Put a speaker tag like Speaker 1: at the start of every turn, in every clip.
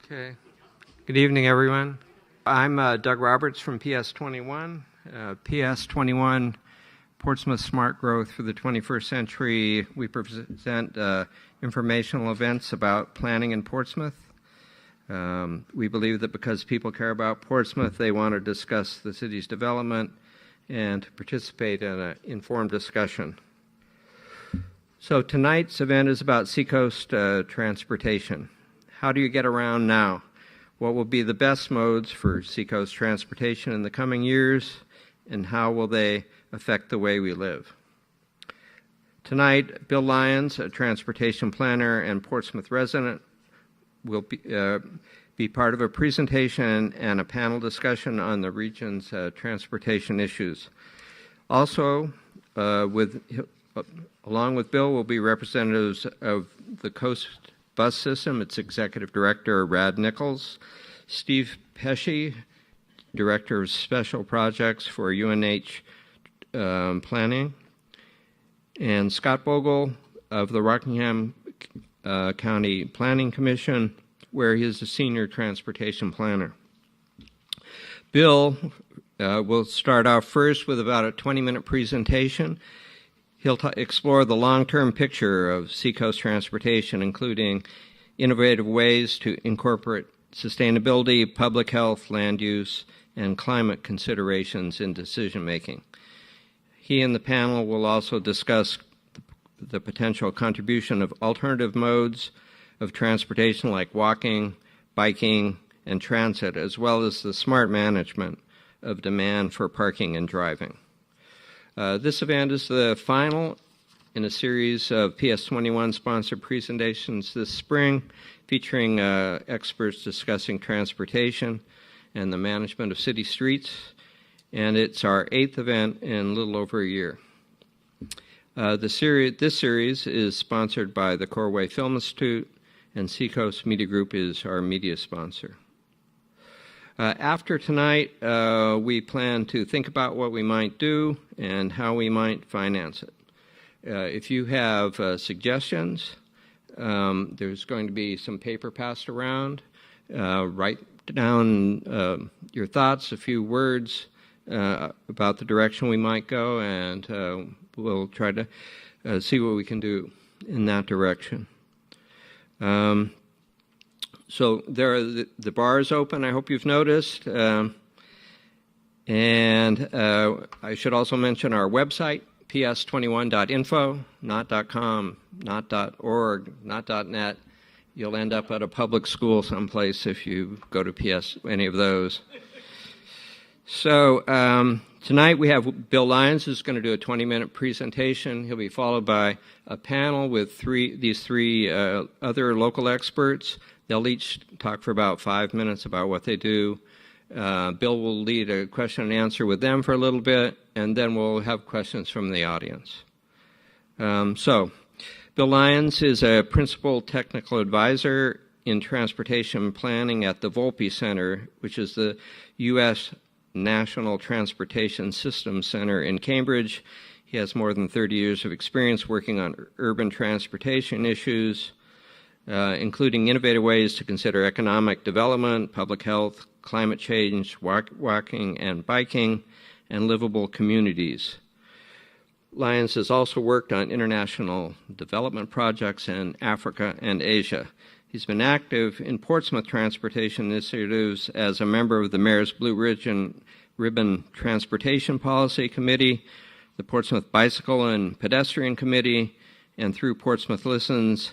Speaker 1: Okay. Good evening, everyone. I'm Doug Roberts from PS21. PS21, Portsmouth Smart Growth for the 21st Century. We present informational events about planning in Portsmouth. We believe that because people care about Portsmouth, they want to discuss the city's development and to participate in an informed discussion. So tonight's event is about Seacoast transportation. How do you get around now? What will be the best modes for Seacoast transportation in the coming years, and how will they affect the way we live? Tonight, Bill Lyons, a transportation planner and Portsmouth resident, will be part of a presentation and a panel discussion on the region's transportation issues. Also, along with Bill will be representatives of the Coast Bus System, its executive director, Rad Nichols, Steve Pesci, director of special projects for UNH Planning, and Scott Bogle of the Rockingham County Planning Commission, where he is a senior transportation planner. Bill will start off first with about a 20-minute presentation. He'll explore the long-term picture of Seacoast transportation, including innovative ways to incorporate sustainability, public health, land use, and climate considerations in decision-making. He and the panel will also discuss the potential contribution of alternative modes of transportation like walking, biking, and transit, as well as the smart management of demand for parking and driving. This event is the final in a series of PS21 sponsored presentations this spring, featuring experts discussing transportation and the management of city streets, and it's our 8th event in a little over a year. This series is sponsored by the Corway Film Institute, and Seacoast Media Group is our media sponsor. After tonight, we plan to think about what we might do and how we might finance it. If you have suggestions, there's going to be some paper passed around. Write down your thoughts, a few words about the direction we might go, and we'll try to see what we can do in that direction. So there are the bars open, I hope you've noticed. And I should also mention our website, ps21.info, not .com, not .org, not .net. You'll end up at a public school someplace if you go to PS, any of those. So tonight we have Bill Lyons, who's going to do a 20-minute presentation. He'll be followed by a panel with these three other local experts. They'll each talk for about 5 minutes about what they do. Bill will lead a question and answer with them for a little bit, and then we'll have questions from the audience. So, Bill Lyons is a principal technical advisor in transportation planning at the Volpe Center, which is the U.S. National Transportation Systems Center in Cambridge. He has more than 30 years of experience working on urban transportation issues, including innovative ways to consider economic development, public health, climate change, walking and biking, and livable communities. Lyons has also worked on international development projects in Africa and Asia. He's been active in Portsmouth transportation initiatives as a member of the Mayor's Blue Ribbon Transportation Policy Committee, the Portsmouth Bicycle and Pedestrian Committee, and through Portsmouth Listens,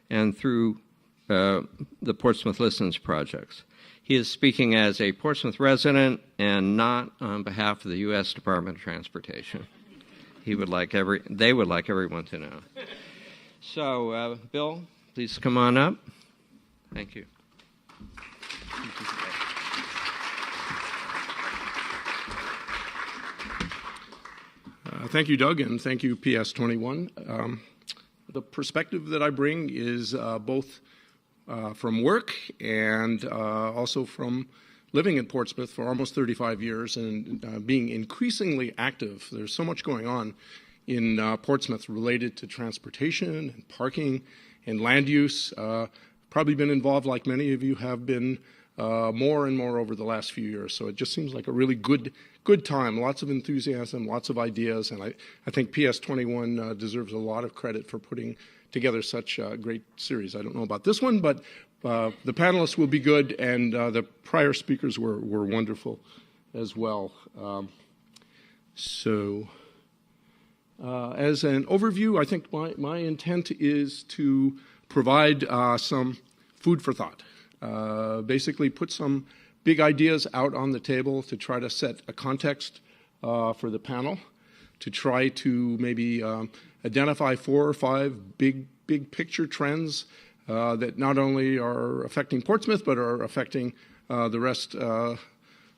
Speaker 1: and through the Portsmouth Listens projects. He is speaking as a Portsmouth resident and not on behalf of the U.S. Department of Transportation. They would like everyone to know. So, Bill, please come on up. Thank you.
Speaker 2: Thank you, Doug, and thank you, PS21. The perspective that I bring is both from work and also from living in Portsmouth for almost 35 years and being increasingly active. There's so much going on in Portsmouth related to transportation and parking and land use. probably been involved, like many of you have been, more and more over the last few years. So it just seems like a really good time, lots of enthusiasm, lots of ideas, and I think PS21 deserves a lot of credit for putting together such a great series. I don't know about this one, but the panelists will be good, and the prior speakers were wonderful as well. As an overview, I think my intent is to provide some food for thought. Basically put some big ideas out on the table to try to set a context for the panel, to try to maybe identify 4 or 5 big picture trends that not only are affecting Portsmouth but are affecting the rest of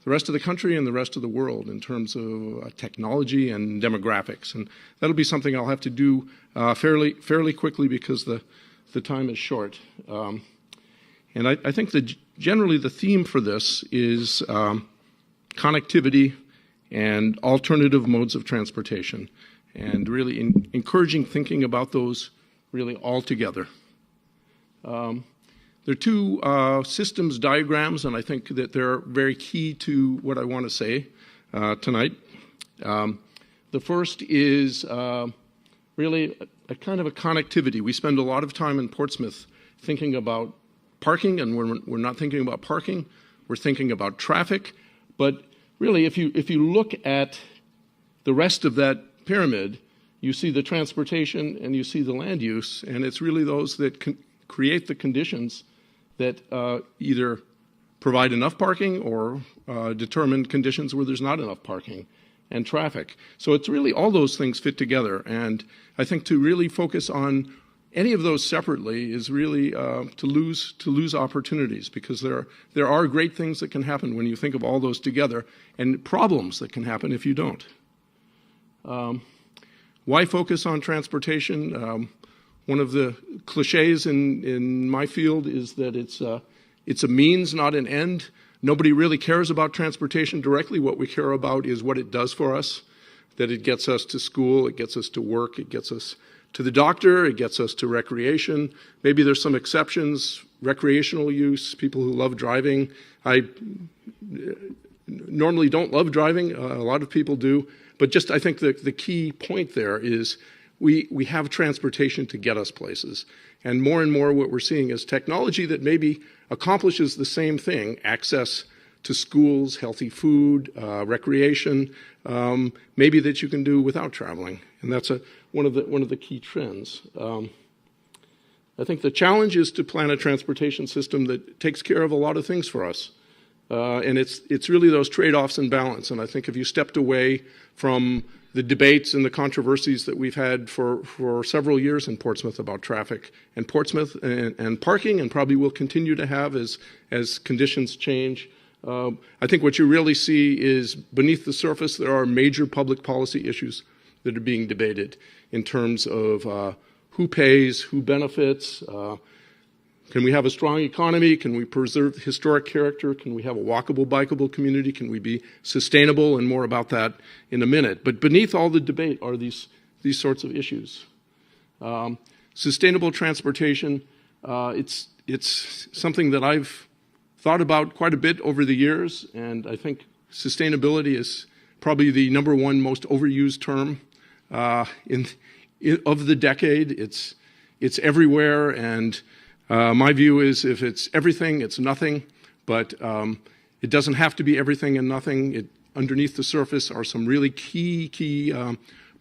Speaker 2: the country and the rest of the world in terms of technology and demographics. And that'll be something I'll have to do fairly quickly because the time is short. And I think that generally the theme for this is connectivity and alternative modes of transportation, and really encouraging thinking about those really all together. There are 2 systems diagrams, and I think that they're very key to what I want to say tonight. The first is really a kind of a connectivity. We spend a lot of time in Portsmouth thinking about parking, and we're not thinking about parking, we're thinking about traffic. But really, if you look at the rest of that pyramid, you see the transportation and you see the land use, and it's really those that create the conditions that either provide enough parking or determine conditions where there's not enough parking and traffic. So it's really all those things fit together, and I think to really focus on any of those separately is really to lose opportunities, because there are great things that can happen when you think of all those together, and problems that can happen if you don't. Why focus on transportation? One of the cliches in my field is that it's a means, not an end. Nobody really cares about transportation directly. What we care about is what it does for us, that it gets us to school, it gets us to work, it gets us to the doctor, it gets us to recreation. Maybe there's some exceptions, recreational use, people who love driving. I normally don't love driving, a lot of people do, but just I think the key point there is we have transportation to get us places. And more what we're seeing is technology that maybe accomplishes the same thing, access to schools, healthy food, recreation, maybe that you can do without traveling. And that's one of the key trends. I think the challenge is to plan a transportation system that takes care of a lot of things for us. And it's really those trade-offs and balance. And I think if you stepped away from the debates and the controversies that we've had for several years in Portsmouth about traffic and Portsmouth and parking, and probably will continue to have as conditions change, I think what you really see is beneath the surface there are major public policy issues that are being debated in terms of who pays, who benefits. Can we have a strong economy? Can we preserve historic character? Can we have a walkable, bikeable community? Can we be sustainable? And more about that in a minute. But beneath all the debate are these sorts of issues. Sustainable transportation, it's something that I've thought about quite a bit over the years, and I think sustainability is probably the #1 most overused term of the decade. It's everywhere, and my view is if it's everything, it's nothing, but it doesn't have to be everything and nothing. Underneath the surface are some really key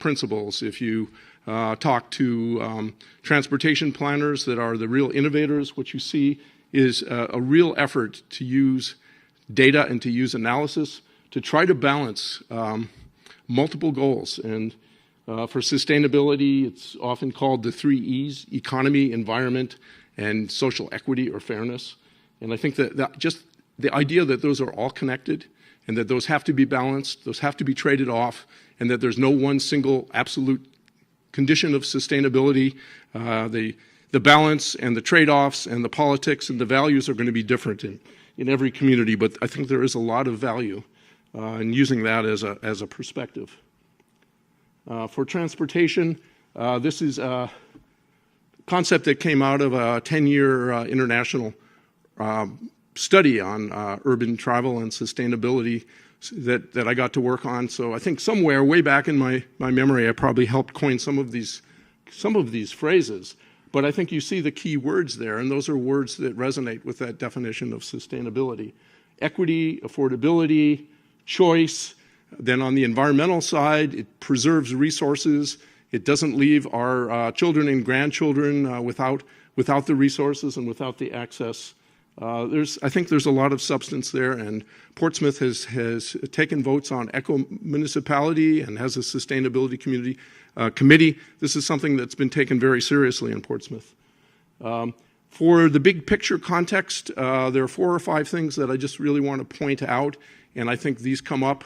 Speaker 2: principles. If you talk to transportation planners that are the real innovators, what you see is a real effort to use data and to use analysis to try to balance multiple goals. And for sustainability, it's often called the 3 E's: economy, environment, and social equity or fairness. And I think that just the idea that those are all connected and that those have to be balanced, those have to be traded off, and that there's no one single absolute condition of sustainability. The balance and the trade-offs and the politics and the values are going to be different in every community, but I think there is a lot of value in using that as a perspective. For transportation, this is concept that came out of a 10-year international study on urban travel and sustainability that I got to work on. So I think somewhere way back in my memory, I probably helped coin some of these phrases. But I think you see the key words there, and those are words that resonate with that definition of sustainability. Equity, affordability, choice. Then on the environmental side, it preserves resources. It doesn't leave our children and grandchildren without the resources and without the access. I think there's a lot of substance there, and Portsmouth has taken votes on eco-municipality and has a sustainability committee. This is something that's been taken very seriously in Portsmouth. For the big picture context, there are 4 or 5 things that I just really want to point out, and I think these come up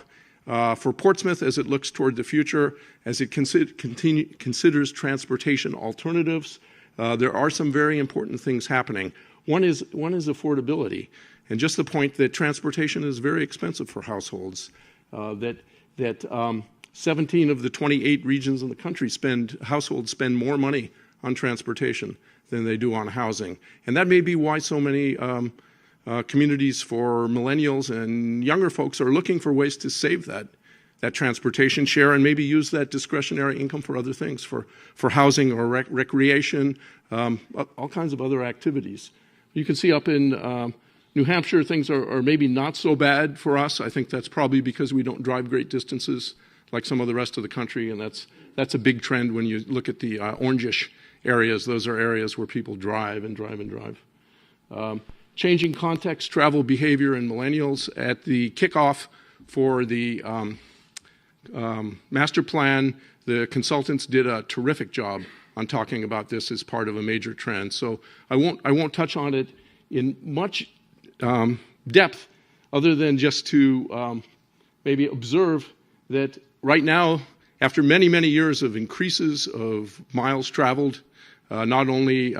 Speaker 2: for Portsmouth as it looks toward the future, as it considers transportation alternatives. There are some very important things happening. One is affordability, and just the point that transportation is very expensive for households. That 17 of the 28 regions in the country households spend more money on transportation than they do on housing, and that may be why so many communities for millennials and younger folks are looking for ways to save that transportation share and maybe use that discretionary income for other things, for housing or recreation, all kinds of other activities. You can see up in New Hampshire, things are maybe not so bad for us. I think that's probably because we don't drive great distances like some of the rest of the country, and that's a big trend when you look at the orangish areas. Those are areas where people drive and drive and drive. Changing context, travel behavior, and millennials. At the kickoff for the master plan, the consultants did a terrific job on talking about this as part of a major trend. So I won't touch on it in much depth, other than just to maybe observe that right now, after many, many years of increases of miles traveled, not only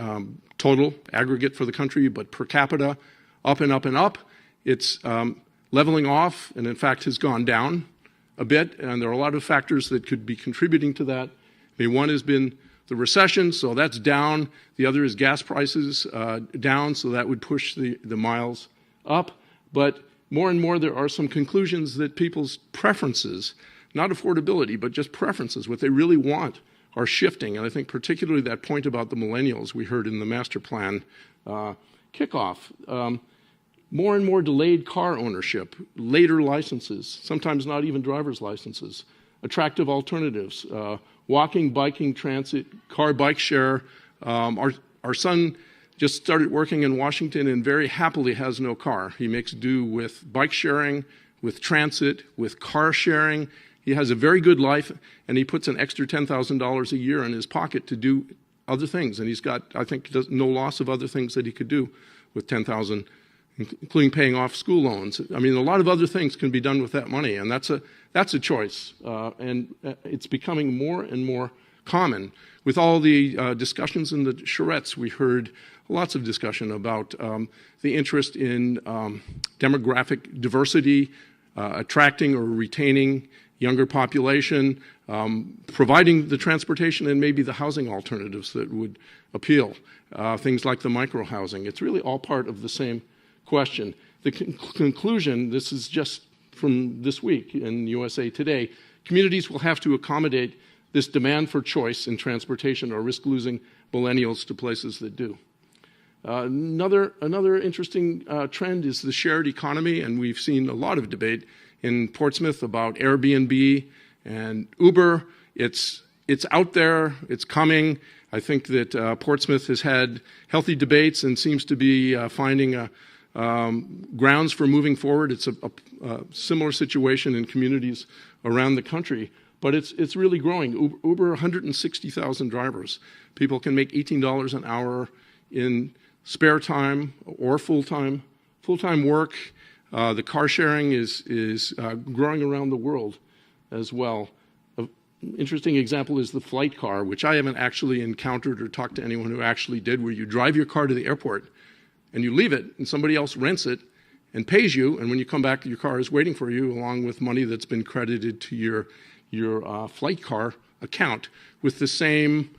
Speaker 2: total aggregate for the country, but per capita, up and up and up, it's leveling off, and in fact has gone down a bit, and there are a lot of factors that could be contributing to that. I mean, one has been the recession, so that's down. The other is gas prices down, so that would push the miles up. But more and more there are some conclusions that people's preferences, not affordability, but just preferences, what they really want, are shifting. And I think particularly that point about the millennials we heard in the master plan kickoff. More and more delayed car ownership, later licenses, sometimes not even driver's licenses, attractive alternatives, walking, biking, transit, car, bike share. Our son just started working in Washington and very happily has no car. He makes do with bike sharing, with transit, with car sharing. He has a very good life, and he puts an extra $10,000 a year in his pocket to do other things. And he's got, I think, no loss of other things that he could do with $10,000, including paying off school loans. I mean, a lot of other things can be done with that money, and that's a choice. And it's becoming more and more common. With all the discussions in the charrettes, we heard lots of discussion about the interest in demographic diversity, attracting or retaining younger population, providing the transportation and maybe the housing alternatives that would appeal, things like the micro-housing. It's really all part of the same question. The conclusion, this is just from this week in USA Today, communities will have to accommodate this demand for choice in transportation or risk losing millennials to places that do. Another interesting trend is the shared economy, and we've seen a lot of debate in Portsmouth about Airbnb and Uber. It's out there, it's coming. I think that Portsmouth has had healthy debates and seems to be finding grounds for moving forward. It's a similar situation in communities around the country, but it's really growing. Uber, 160,000 drivers. People can make $18 an hour in spare time or full-time work. The car sharing is growing around the world as well. An interesting example is the flight car, which I haven't actually encountered or talked to anyone who actually did, where you drive your car to the airport and you leave it and somebody else rents it and pays you, and when you come back your car is waiting for you along with money that's been credited to your flight car account with the same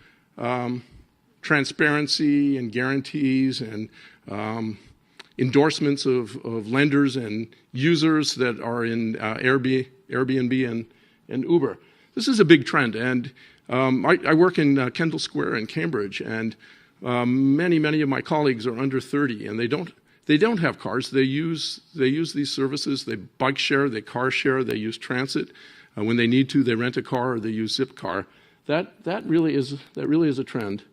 Speaker 2: transparency and guarantees and endorsements of lenders and users that are in Airbnb and Uber. This is a big trend, and I work in Kendall Square in Cambridge, and many of my colleagues are under 30, and they don't have cars. They use these services. They bike share, they car share, they use transit. When they need to, they rent a car or they use Zipcar. That really is a trend.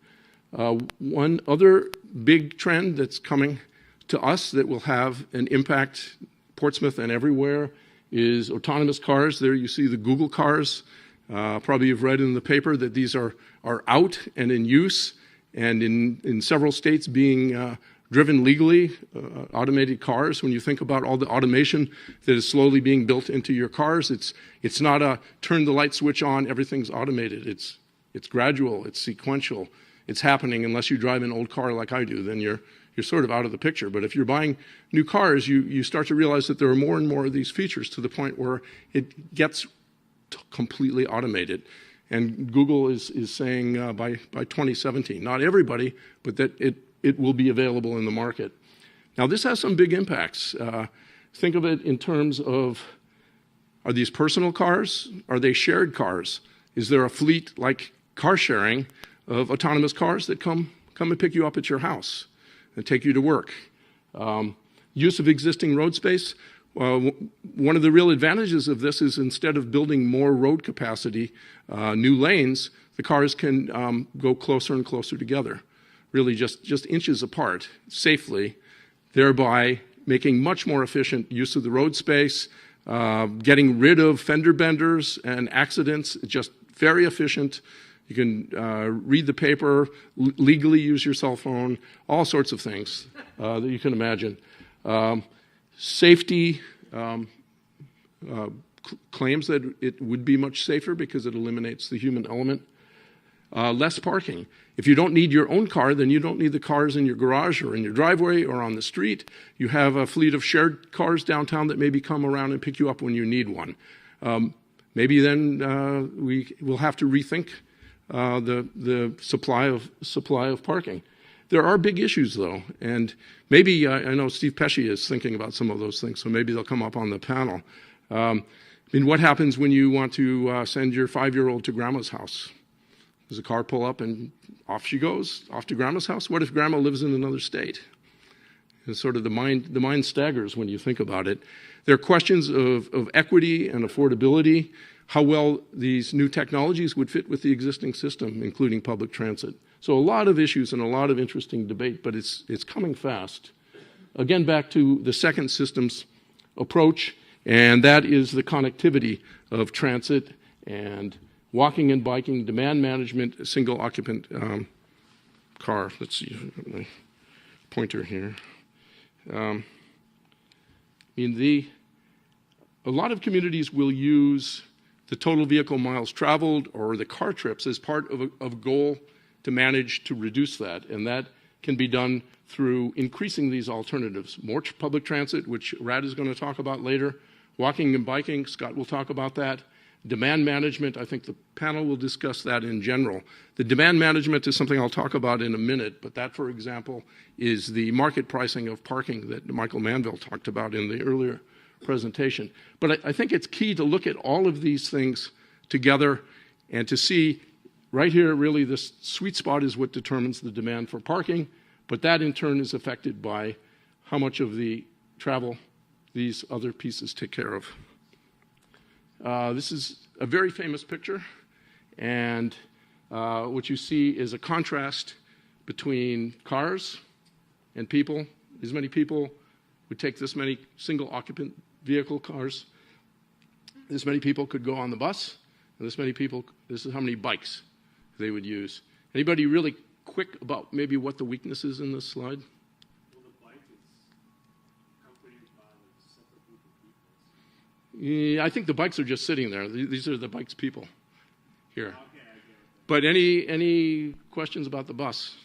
Speaker 2: One other big trend that's coming to us that will have an impact, Portsmouth and everywhere, is autonomous cars. There you see the Google cars. Probably you've read in the paper that these are out and in use, and in several states being driven legally, automated cars. When you think about all the automation that is slowly being built into your cars, it's not a turn the light switch on, everything's automated. It's gradual, it's sequential, it's happening. Unless you drive an old car like I do, then you're sort of out of the picture. But if you're buying new cars, you start to realize that there are more and more of these features to the point where it gets completely automated. And Google is saying by 2017, not everybody, but that it will be available in the market. Now, this has some big impacts. Think of it in terms of, are these personal cars? Are they shared cars? Is there a fleet like car sharing of autonomous cars that come and pick you up at your house and take you to work? Use of existing road space. One of the real advantages of this is instead of building more road capacity, new lanes, the cars can go closer and closer together, really just inches apart safely, thereby making much more efficient use of the road space, getting rid of fender benders and accidents, just very efficient. You can read the paper, legally use your cell phone, all sorts of things that you can imagine. Safety claims that it would be much safer because it eliminates the human element. Less parking. If you don't need your own car, then you don't need the cars in your garage or in your driveway or on the street. You have a fleet of shared cars downtown that maybe come around and pick you up when you need one. Maybe then we will have to rethink the supply of parking. There are big issues, though, and maybe I know Steve Pesci is thinking about some of those things, so maybe they'll come up on the panel. I mean, what happens when you want to send your 5-year-old to grandma's house? Does the car pull up and off she goes, off to grandma's house? What if grandma lives in another state? And sort of the mind staggers when you think about it. There are questions of equity and affordability, how well these new technologies would fit with the existing system, including public transit. So a lot of issues and a lot of interesting debate, but it's coming fast. Again, back to the second systems approach, and that is the connectivity of transit and walking and biking, demand management, single occupant car. Let's see, my pointer here. A lot of communities will use the total vehicle miles traveled or the car trips as part of a goal to manage to reduce that, and that can be done through increasing these alternatives. More public transit, which Rad is going to talk about later. Walking and biking, Scott will talk about that. Demand management, I think the panel will discuss that in general. The demand management is something I'll talk about in a minute, but that, for example, is the market pricing of parking that Michael Manville talked about in the earlier presentation. But I think it's key to look at all of these things together and to see right here, really, this sweet spot is what determines the demand for parking, but that in turn is affected by how much of the travel these other pieces take care of. This is a very famous picture, and what you see is a contrast between cars and people. As many people would take this many single-occupant vehicle cars. This many people could go on the bus, and this is how many bikes they would use. Anybody really quick about maybe what the weakness is in this slide?
Speaker 3: Well, the bike is accompanied by a separate group of people.
Speaker 2: Yeah, I think the bikes are just sitting there. These are the bikes people here.
Speaker 3: Okay, I get it.
Speaker 2: But any questions about the bus?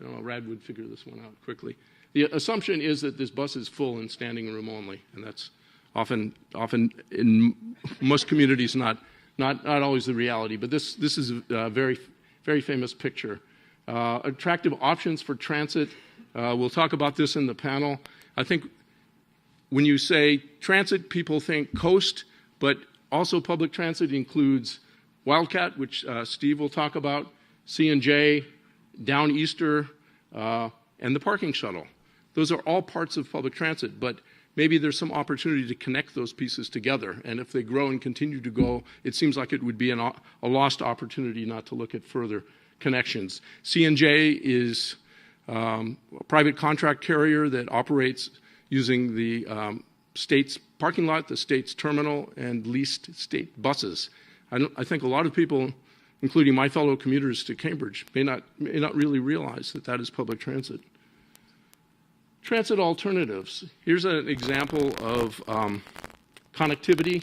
Speaker 2: I don't know, Rad would figure this one out quickly. The assumption is that this bus is full and standing room only, and that's often in most communities not always the reality. But this is a very, very famous picture. Attractive options for transit. We'll talk about this in the panel. I think when you say transit, people think coast, but also public transit includes Wildcat, which Steve will talk about, C&J, Downeaster, and the parking shuttle. Those are all parts of public transit, but maybe there's some opportunity to connect those pieces together. And if they grow and continue to go, it seems like it would be a lost opportunity not to look at further connections. C&J is a private contract carrier that operates using the state's parking lot, the state's terminal, and leased state buses. I think a lot of people, including my fellow commuters to Cambridge, may not really realize that that is public transit. Transit alternatives. Here's an example of connectivity,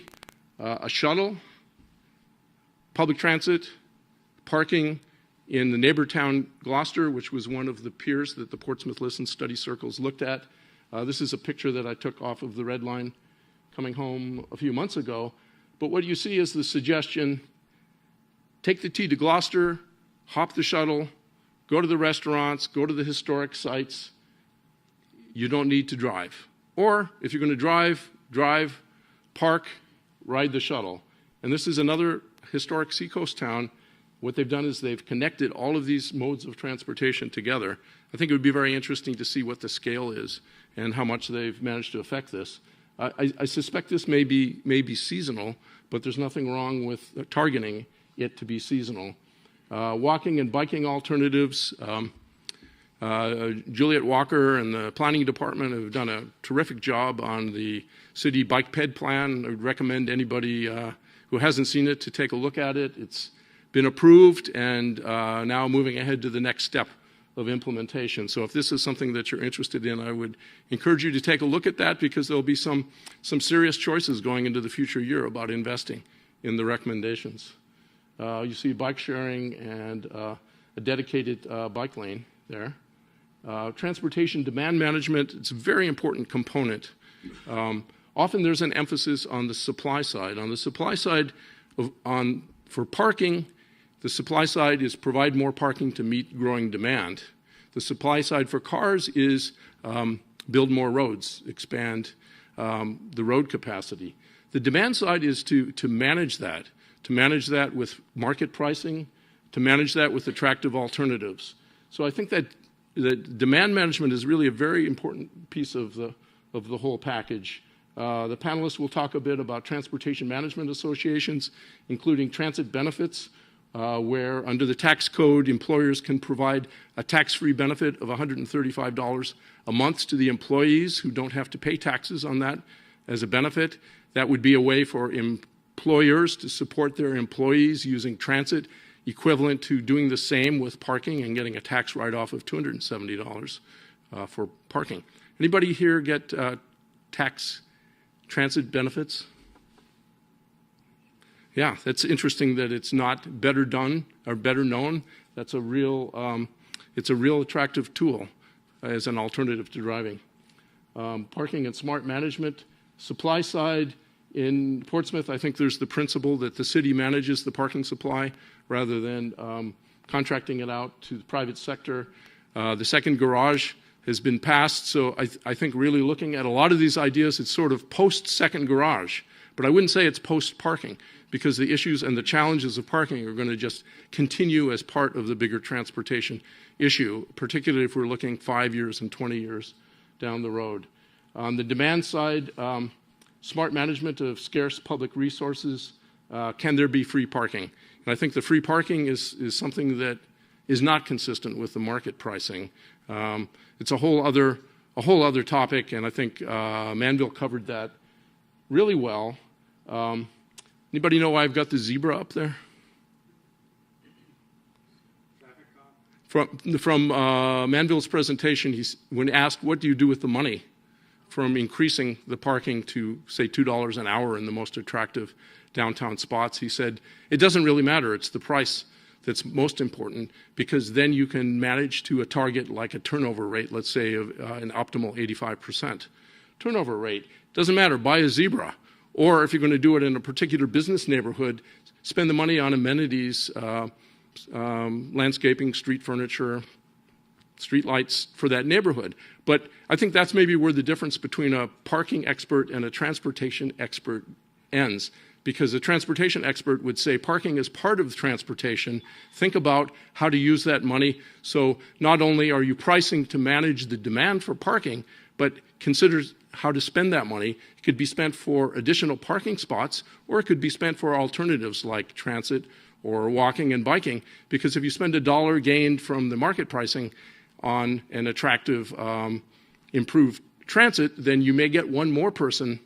Speaker 2: a shuttle, public transit, parking in the neighbor town Gloucester, which was one of the piers that the Portsmouth Listen Study Circles looked at. This is a picture that I took off of the Red Line coming home a few months ago. But what you see is the suggestion, take the T to Gloucester, hop the shuttle, go to the restaurants, go to the historic sites. You don't need to drive. Or if you're going to drive, park, ride the shuttle. And this is another historic Seacoast town. What they've done is they've connected all of these modes of transportation together. I think it would be very interesting to see what the scale is and how much they've managed to affect this. I suspect this may be seasonal, but there's nothing wrong with targeting it to be seasonal. Walking and biking alternatives. Juliet Walker and the planning department have done a terrific job on the city bike ped plan. I would recommend anybody who hasn't seen it to take a look at it. It's been approved and now moving ahead to the next step of implementation. So if this is something that you're interested in, I would encourage you to take a look at that, because there'll be some serious choices going into the future year about investing in the recommendations. You see bike sharing and a dedicated bike lane there. Transportation demand management, it's a very important component. Often there's an emphasis on the supply side. On the supply side, for parking, the supply side is provide more parking to meet growing demand. The supply side for cars is build more roads, expand the road capacity. The demand side is to manage that with market pricing, to manage that with attractive alternatives. So I think that demand management is really a very important piece of the whole package. The panelists will talk a bit about transportation management associations, including transit benefits, where under the tax code, employers can provide a tax-free benefit of $135 a month to the employees who don't have to pay taxes on that as a benefit. That would be a way for employers to support their employees using transit, equivalent to doing the same with parking and getting a tax write-off of $270 for parking. Anybody here get tax transit benefits? Yeah, that's interesting that it's not better done or better known. That's a real, it's a real attractive tool as an alternative to driving. Parking and smart management. Supply side in Portsmouth, I think there's the principle that the city manages the parking supply rather than contracting it out to the private sector. The second garage has been passed, so I think really looking at a lot of these ideas, it's sort of post-second garage. But I wouldn't say it's post-parking, because the issues and the challenges of parking are going to just continue as part of the bigger transportation issue, particularly if we're looking 5 years and 20 years down the road. On the demand side, smart management of scarce public resources. Can there be free parking? And I think the free parking is something that is not consistent with the market pricing. It's a whole other topic, and I think Manville covered that really well. Anybody know why I've got the zebra up there? From Manville's presentation, when asked, what do you do with the money from increasing the parking to, say, $2 an hour in the most attractive downtown spots, he said, it doesn't really matter. It's the price that's most important, because then you can manage to a target like a turnover rate, let's say of an optimal 85% turnover rate. Doesn't matter, buy a zebra. Or if you're going to do it in a particular business neighborhood, spend the money on amenities landscaping, street furniture, street lights for that neighborhood. But I think that's maybe where the difference between a parking expert and a transportation expert ends. Because a transportation expert would say parking is part of transportation. Think about how to use that money. So not only are you pricing to manage the demand for parking, but consider how to spend that money. It could be spent for additional parking spots, or it could be spent for alternatives like transit or walking and biking. Because if you spend $1 gained from the market pricing on an attractive, improved transit, then you may get one more person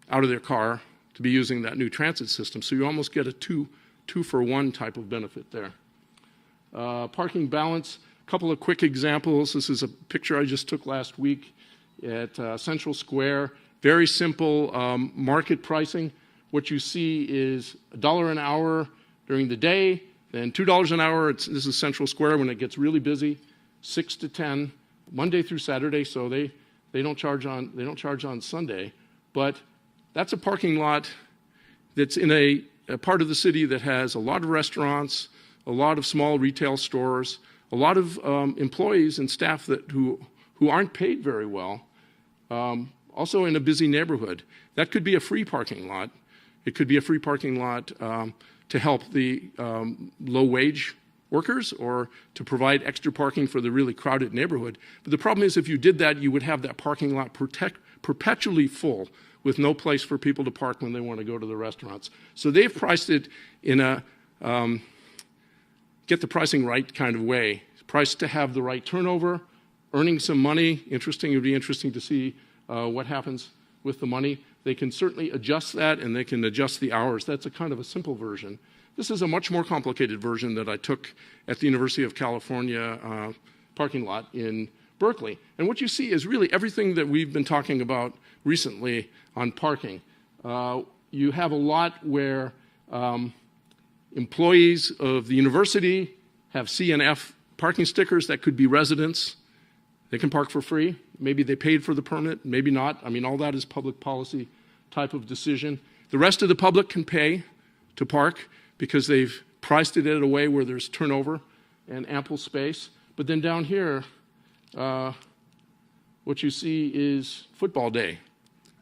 Speaker 2: out of their car to be using that new transit system. So you almost get a two-for-one type of benefit there. Parking balance, a couple of quick examples. This is a picture I just took last week at Central Square. Very simple market pricing. What you see is $1 an hour during the day, then $2 an hour. This is Central Square when it gets really busy, 6 to 10, Monday through Saturday. So they don't charge on Sunday, but that's a parking lot that's in a part of the city that has a lot of restaurants, a lot of small retail stores, a lot of employees and staff who aren't paid very well, also in a busy neighborhood. That could be a free parking lot. It could be a free parking lot to help the low-wage workers or to provide extra parking for the really crowded neighborhood. But the problem is if you did that, you would have that parking lot perpetually full with no place for people to park when they want to go to the restaurants. So they've priced it in a get the pricing right kind of way. Priced to have the right turnover, earning some money. It would be interesting to see what happens with the money. They can certainly adjust that, and they can adjust the hours. That's a kind of a simple version. This is a much more complicated version that I took at the University of California parking lot in Berkeley. And what you see is really everything that we've been talking about recently on parking. You have a lot where employees of the university have C and F parking stickers. That could be residents. They can park for free. Maybe they paid for the permit, maybe not. I mean, all that is public policy type of decision. The rest of the public can pay to park because they've priced it in a way where there's turnover and ample space. But then down here, what you see is football day.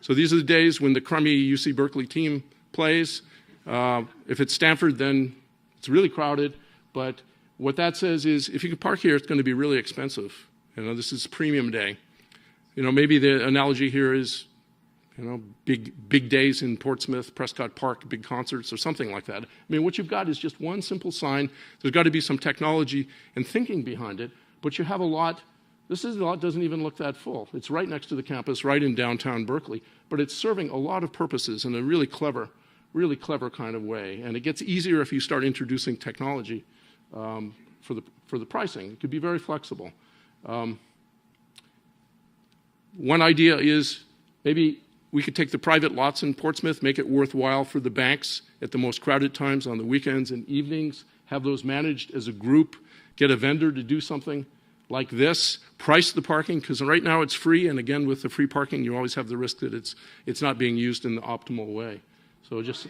Speaker 2: So these are the days when the crummy UC Berkeley team plays. If it's Stanford, then it's really crowded. But what that says is if you can park here, it's going to be really expensive. You know, this is premium day. You know, maybe the analogy here is, you know, big days in Portsmouth, Prescott Park, big concerts or something like that. I mean, what you've got is just one simple sign. There's got to be some technology and thinking behind it. But you have a lot. This lot doesn't even look that full. It's right next to the campus, right in downtown Berkeley. But it's serving a lot of purposes in a really clever kind of way. And it gets easier if you start introducing technology for the pricing. It could be very flexible. One idea is maybe we could take the private lots in Portsmouth, make it worthwhile for the banks at the most crowded times on the weekends and evenings, have those managed as a group, get a vendor to do something like this, price the parking, because right now it's free, and again, with the free parking, you always have the risk that it's not being used in the optimal way. So just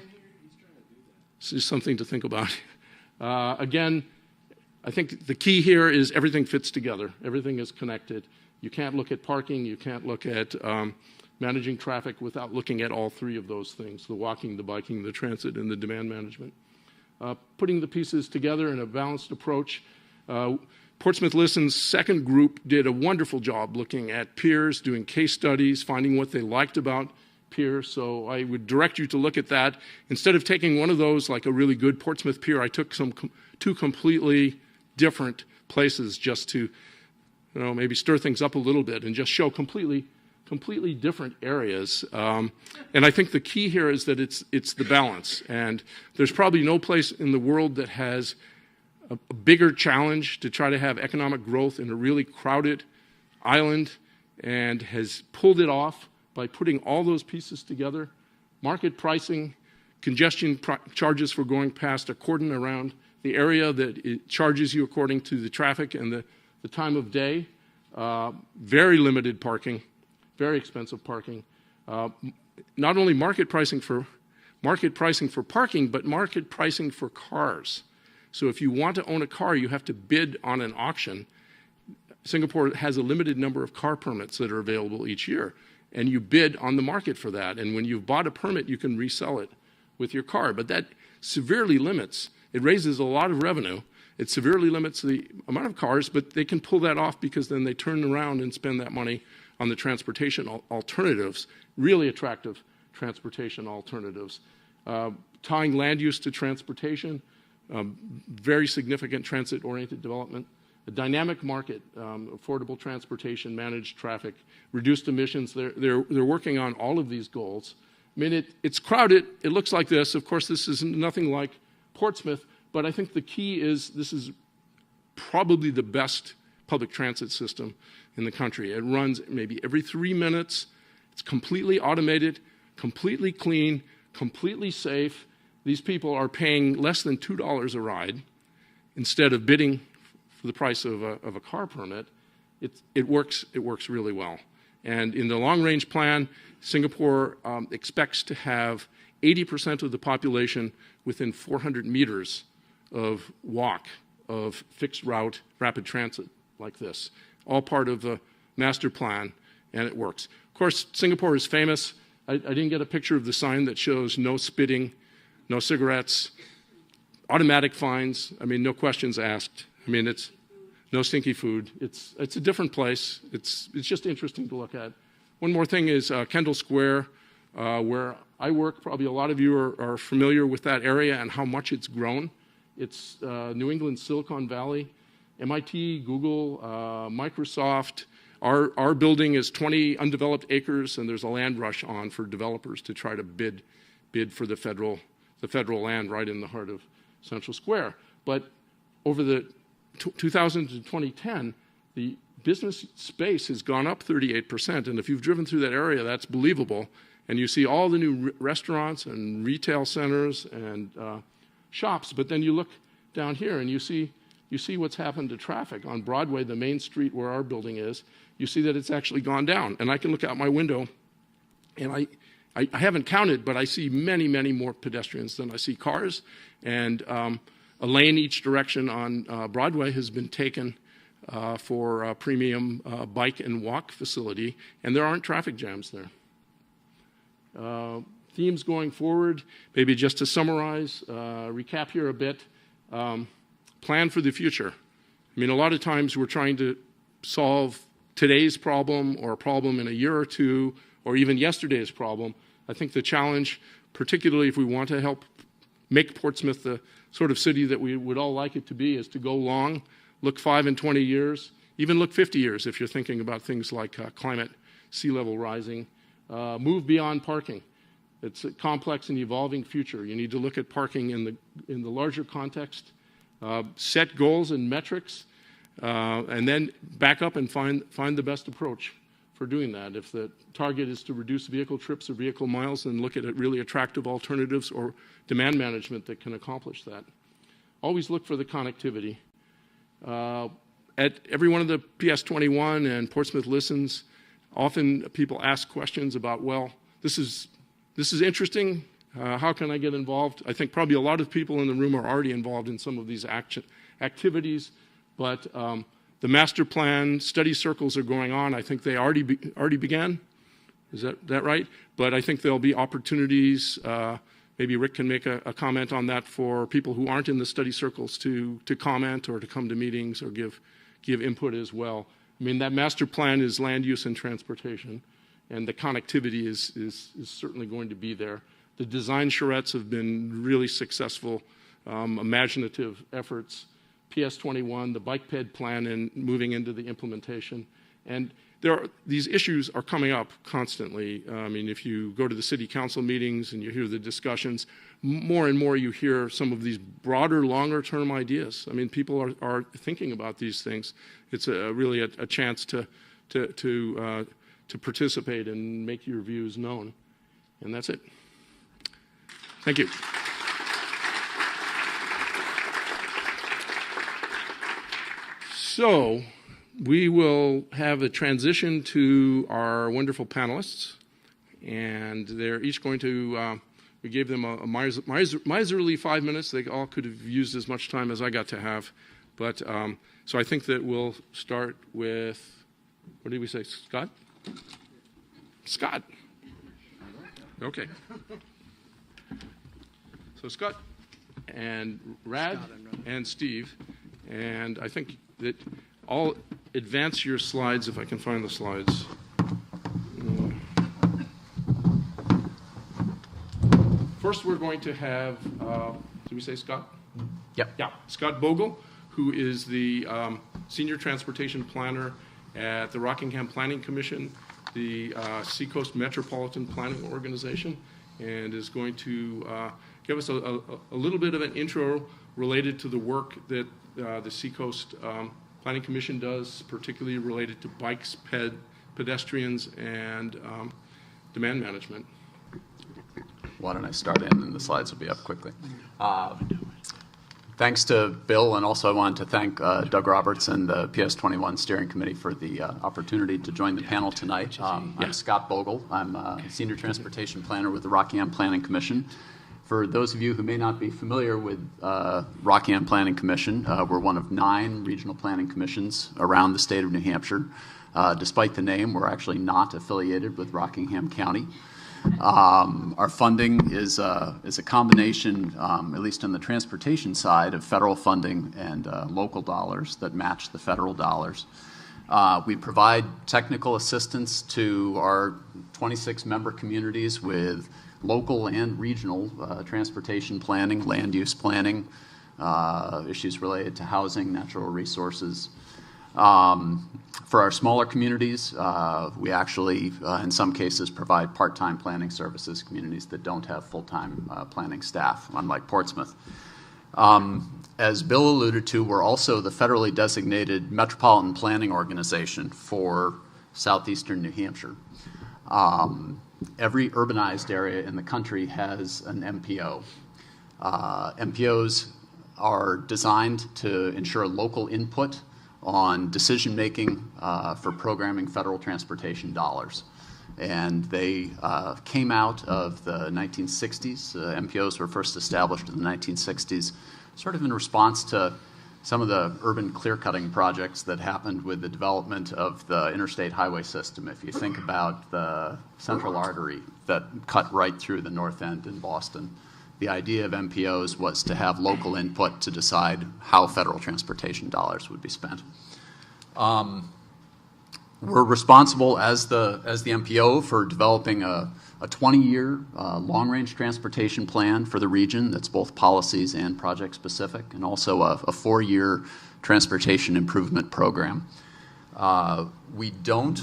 Speaker 2: something to think about. Again, I think the key here is everything fits together. Everything is connected. You can't look at parking. You can't look at managing traffic without looking at all three of those things, the walking, the biking, the transit, and the demand management. Putting the pieces together in a balanced approach. Portsmouth Listen's second group did a wonderful job looking at peers, doing case studies, finding what they liked about peers. So I would direct you to look at that. Instead of taking one of those, like a really good Portsmouth peer, I took two completely different places just to, you know, maybe stir things up a little bit and just show completely different areas. And I think the key here is that it's the balance. And there's probably no place in the world that has a bigger challenge to try to have economic growth in a really crowded island and has pulled it off by putting all those pieces together. Market pricing, congestion charges for going past a cordon around the area that it charges you according to the traffic and the time of day. Very limited parking, very expensive parking. Not only market pricing for parking, but market pricing for cars. So if you want to own a car, you have to bid on an auction. Singapore has a limited number of car permits that are available each year, and you bid on the market for that. And when you've bought a permit, you can resell it with your car. But that severely limits, it raises a lot of revenue. It severely limits the amount of cars, but they can pull that off because then they turn around and spend that money on the transportation alternatives, really attractive transportation alternatives. Tying land use to transportation, very significant transit-oriented development. A dynamic market, affordable transportation, managed traffic, reduced emissions. They're working on all of these goals. I mean, it's crowded. It looks like this. Of course, this is nothing like Portsmouth, but I think the key is this is probably the best public transit system in the country. It runs maybe every 3 minutes. It's completely automated, completely clean, completely safe. These people are paying less than $2 a ride instead of bidding for the price of a car permit. It works really well. And in the long-range plan, Singapore expects to have 80% of the population within 400 meters of walk of fixed route rapid transit like this, all part of the master plan, and it works. Of course, Singapore is famous. I didn't get a picture of the sign that shows no spitting, no cigarettes, automatic fines. I mean, no questions asked. I mean, it's no stinky food. It's a different place. It's just interesting to look at. One more thing is Kendall Square, where I work. Probably a lot of you are familiar with that area and how much it's grown. It's New England Silicon Valley, MIT, Google, Microsoft. Our building is 20 undeveloped acres, and there's a land rush on for developers to try to bid for the federal land right in the heart of Central Square. But over the 2000 to 2010, the business space has gone up 38%, and if you've driven through that area, that's believable. And you see all the new restaurants and retail centers and shops, but then you look down here and you see what's happened to traffic on Broadway, the main street where our building is. You see that it's actually gone down, and I can look out my window, and I haven't counted, but I see many, many more pedestrians than I see cars, and a lane each direction on Broadway has been taken for a premium bike and walk facility, and there aren't traffic jams there. Themes going forward, maybe just to summarize, recap here a bit, plan for the future. I mean, a lot of times we're trying to solve today's problem or a problem in a year or two, or even yesterday's problem. I think the challenge, particularly if we want to help make Portsmouth the sort of city that we would all like it to be, is to go long, look 5 and 20 years, even look 50 years if you're thinking about things like climate, sea level rising, move beyond parking. It's a complex and evolving future. You need to look at parking in the larger context, set goals and metrics, and then back up and find the best approach for doing that. If the target is to reduce vehicle trips or vehicle miles, then look at really attractive alternatives or demand management that can accomplish that. Always look for the connectivity. At every one of the PS21 and Portsmouth Listens, often people ask questions about, well, this is interesting. How can I get involved? I think probably a lot of people in the room are already involved in some of these activities, but the master plan study circles are going on. I think they already began. Is that right? But I think there'll be opportunities. Maybe Rick can make a comment on that for people who aren't in the study circles to comment or to come to meetings or give input as well. I mean, that master plan is land use and transportation, and the connectivity is certainly going to be there. The design charrettes have been really successful, imaginative efforts. PS21, the bike ped plan, and moving into the implementation. And these issues are coming up constantly. I mean, if you go to the city council meetings and you hear the discussions, more and more you hear some of these broader, longer-term ideas. I mean, people are thinking about these things. It's really a chance to participate and make your views known. And that's it. Thank you. So we will have a transition to our wonderful panelists, and they're each going to, we gave them a miserly 5 minutes. They all could have used as much time as I got to have. But so I think that we'll start with, what did we say, Scott? Scott. Okay. So Scott and Rad and Steve, and I think that I'll advance your slides if I can find the slides. First, we're going to have, did we say Scott?
Speaker 4: Yep.
Speaker 2: Yeah, Scott Bogle, who is the Senior Transportation Planner at the Rockingham Planning Commission, the Seacoast Metropolitan Planning Organization, and is going to give us a little bit of an intro related to the work that the Seacoast Planning Commission does, particularly related to bikes, pedestrians, and demand management.
Speaker 4: Why don't I start in, and the slides will be up quickly. Thanks to Bill, and also I wanted to thank Doug Roberts and the PS21 Steering Committee for the opportunity to join the panel tonight. I'm Scott Bogle. I'm a Senior Transportation Planner with the Rockingham Planning Commission. For those of you who may not be familiar with Rockingham Planning Commission, we're one of 9 regional planning commissions around the state of New Hampshire. Despite the name, we're actually not affiliated with Rockingham County. Our funding is a combination, at least on the transportation side, of federal funding and local dollars that match the federal dollars. We provide technical assistance to our 26 member communities with local and regional transportation planning, land use planning, issues related to housing, natural resources. For our smaller communities, we actually, in some cases, provide part-time planning services, communities that don't have full-time planning staff, unlike Portsmouth. As Bill alluded to, we're also the federally designated metropolitan planning organization for southeastern New Hampshire. Every urbanized area in the country has an MPO. MPOs are designed to ensure local input on decision-making for programming federal transportation dollars. And they came out of the 1960s. MPOs were first established in the 1960s, sort of in response to some of the urban clear-cutting projects that happened with the development of the interstate highway system. If you think about the central artery that cut right through the North End in Boston, the idea of MPOs was to have local input to decide how federal transportation dollars would be spent. We're responsible as the MPO for developing a 20-year long-range transportation plan for the region that's both policies and project-specific, and also a 4-year transportation improvement program. We don't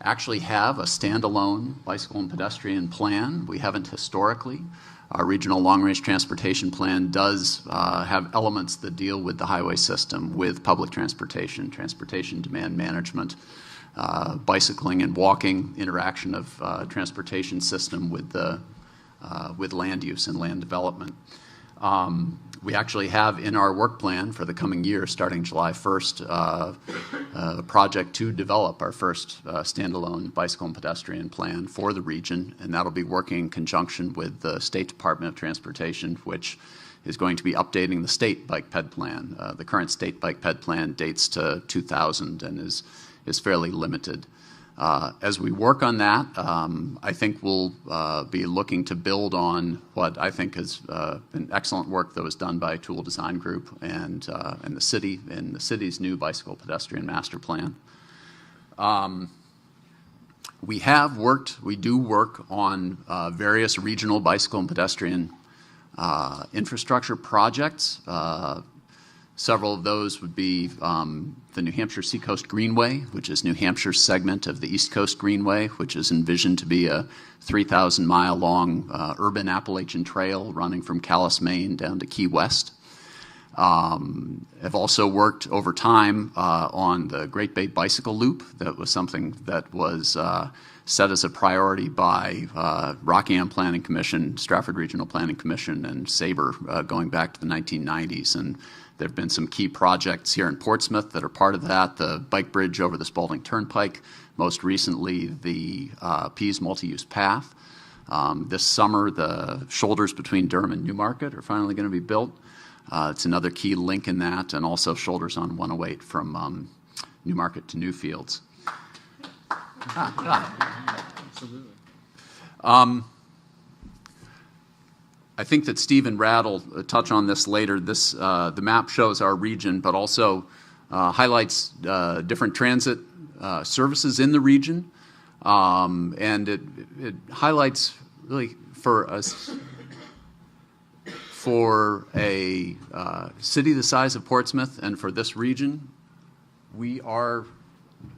Speaker 4: actually have a standalone bicycle and pedestrian plan. We haven't historically. Our regional long-range transportation plan does have elements that deal with the highway system, with public transportation, transportation demand management, bicycling and walking, interaction of transportation system with land use and land development. We actually have in our work plan for the coming year, starting July 1st, a project to develop our first standalone bicycle and pedestrian plan for the region, and that'll be working in conjunction with the State Department of Transportation, which is going to be updating the state bike ped plan. The current state bike ped plan dates to 2000 and is fairly limited. As we work on that, I think we'll be looking to build on what I think has been excellent work that was done by Tool Design Group and the city in the city's new bicycle pedestrian master plan. We do work on various regional bicycle and pedestrian infrastructure projects. Several of those would be the New Hampshire Seacoast Greenway, which is New Hampshire's segment of the East Coast Greenway, which is envisioned to be a 3,000-mile-long urban Appalachian trail running from Calais, Maine, down to Key West. I've also worked over time on the Great Bay Bicycle Loop. That was something that was set as a priority by Rockingham Planning Commission, Stratford Regional Planning Commission, and SABRE going back to the 1990s. And there have been some key projects here in Portsmouth that are part of that, the bike bridge over the Spalding Turnpike, most recently the Pease multi-use path. This summer, the shoulders between Durham and Newmarket are finally going to be built. It's another key link in that, and also shoulders on 108 from Newmarket to Newfields. I think that Steve and Rad will touch on this later. The map shows our region, but also highlights different transit services in the region, and it highlights really for us. For a city the size of Portsmouth and for this region, we are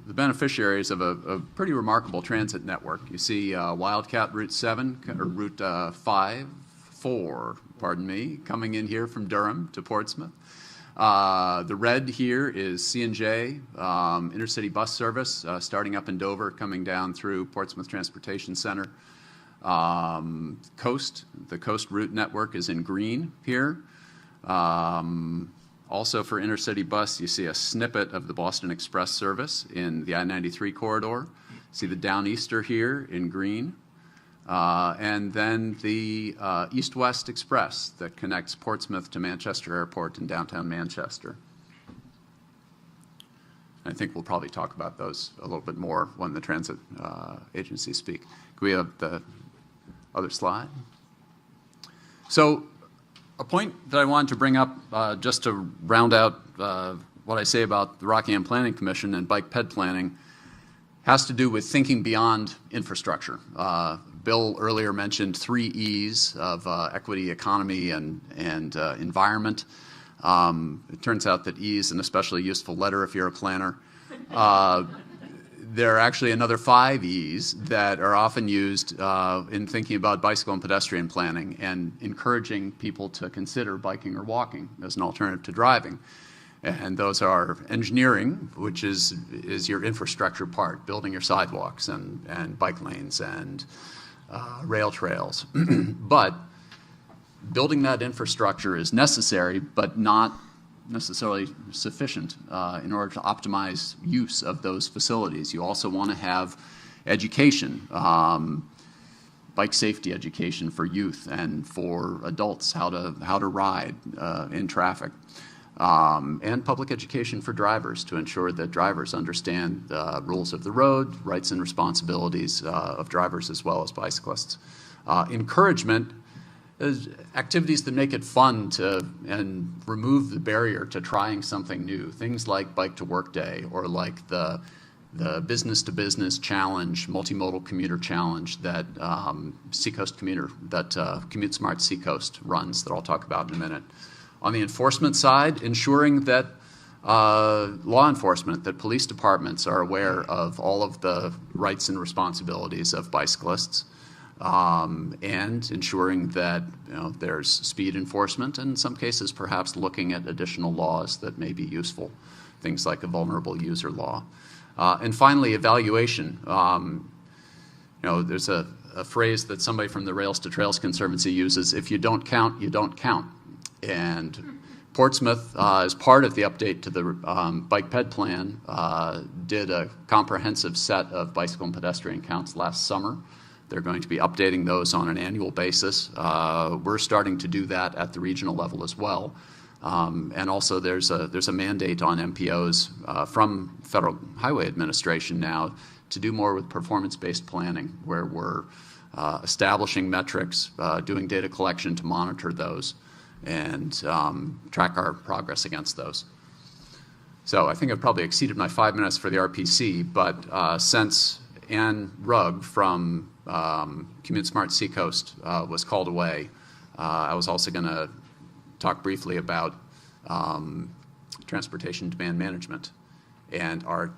Speaker 4: the beneficiaries of a pretty remarkable transit network. You see Wildcat Route 7, or Route 4, pardon me, coming in here from Durham to Portsmouth. The red here is C&J, intercity bus service, starting up in Dover, coming down through Portsmouth Transportation Center. The Coast route network is in green here. Also for intercity bus, you see a snippet of the Boston Express service in the I-93 corridor. See the Downeaster here in green. And then the East-West Express that connects Portsmouth to Manchester Airport in downtown Manchester. I think we'll probably talk about those a little bit more when the transit agencies speak. Can we have the other slide? So a point that I wanted to bring up just to round out what I say about the Rockingham Planning Commission and bike ped planning has to do with thinking beyond infrastructure. Bill earlier mentioned 3 E's of equity, economy, and environment. It turns out that E is an especially useful letter if you're a planner. There are actually another 5 E's that are often used in thinking about bicycle and pedestrian planning and encouraging people to consider biking or walking as an alternative to driving. And those are engineering, which is your infrastructure part, building your sidewalks and bike lanes and rail trails. But building that infrastructure is necessary, but not necessarily sufficient in order to optimize use of those facilities. You also want to have education, bike safety education for youth and for adults, how to ride in traffic, and public education for drivers to ensure that drivers understand the rules of the road, rights and responsibilities of drivers as well as bicyclists. Encouragement is activities that make it fun and remove the barrier to trying something new. Things like Bike to Work Day, or like the business to business challenge, multimodal commuter challenge that Seacoast Commute Smart Seacoast runs, that I'll talk about in a minute. On the enforcement side, ensuring that law enforcement, that police departments are aware of all of the rights and responsibilities of bicyclists. And ensuring that there's speed enforcement, and in some cases perhaps looking at additional laws that may be useful, things like a vulnerable user law. And finally, evaluation. There's a phrase that somebody from the Rails to Trails Conservancy uses: if you don't count, you don't count. And Portsmouth, as part of the update to the bike ped plan, did a comprehensive set of bicycle and pedestrian counts last summer. They're going to be updating those on an annual basis. We're starting to do that at the regional level as well. And also there's a mandate on MPOs from Federal Highway Administration now to do more with performance-based planning, where we're establishing metrics, doing data collection to monitor those, and track our progress against those. So I think I've probably exceeded my 5 minutes for the RPC, but since Ann Rugg from Commute Smart Seacoast was called away, I was also going to talk briefly about transportation demand management and our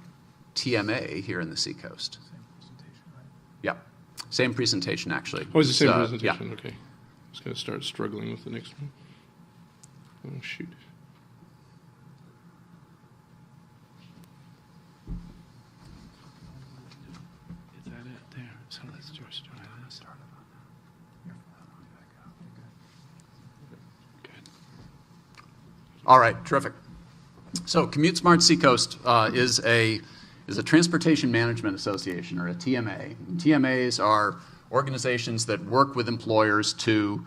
Speaker 4: TMA here in the Seacoast.
Speaker 2: Same presentation, right?
Speaker 4: Yeah, same presentation actually.
Speaker 2: Oh, it's the same presentation,
Speaker 4: yeah.
Speaker 2: Okay. I was going to start struggling with the next one. Oh, shoot. Is that it there? So let's just start this. Good.
Speaker 4: All right, terrific. So Commute Smart Seacoast is a transportation management association, or a TMA. And TMAs are organizations that work with employers to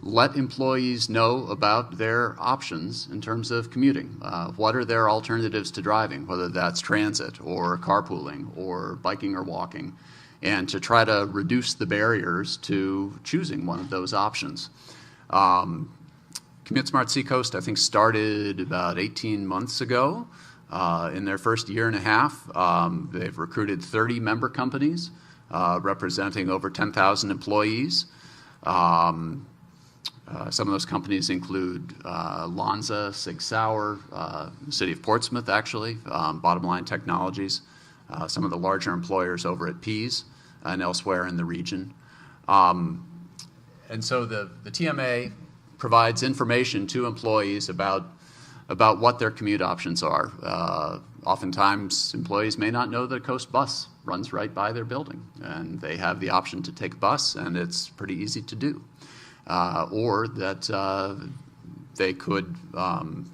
Speaker 4: let employees know about their options in terms of commuting. What are their alternatives to driving, whether that's transit or carpooling or biking or walking, and to try to reduce the barriers to choosing one of those options. Commute Smart Seacoast, I think, started about 18 months ago. In their first year and a half, they've recruited 30 member companies representing over 10,000 employees. Some of those companies include Lonza, Sig Sauer, the city of Portsmouth, actually, Bottom Line Technologies, some of the larger employers over at Pease and elsewhere in the region. And so the TMA provides information to employees about what their commute options are. Oftentimes, employees may not know that a coast bus runs right by their building, and they have the option to take a bus, and it's pretty easy to do. Or that they could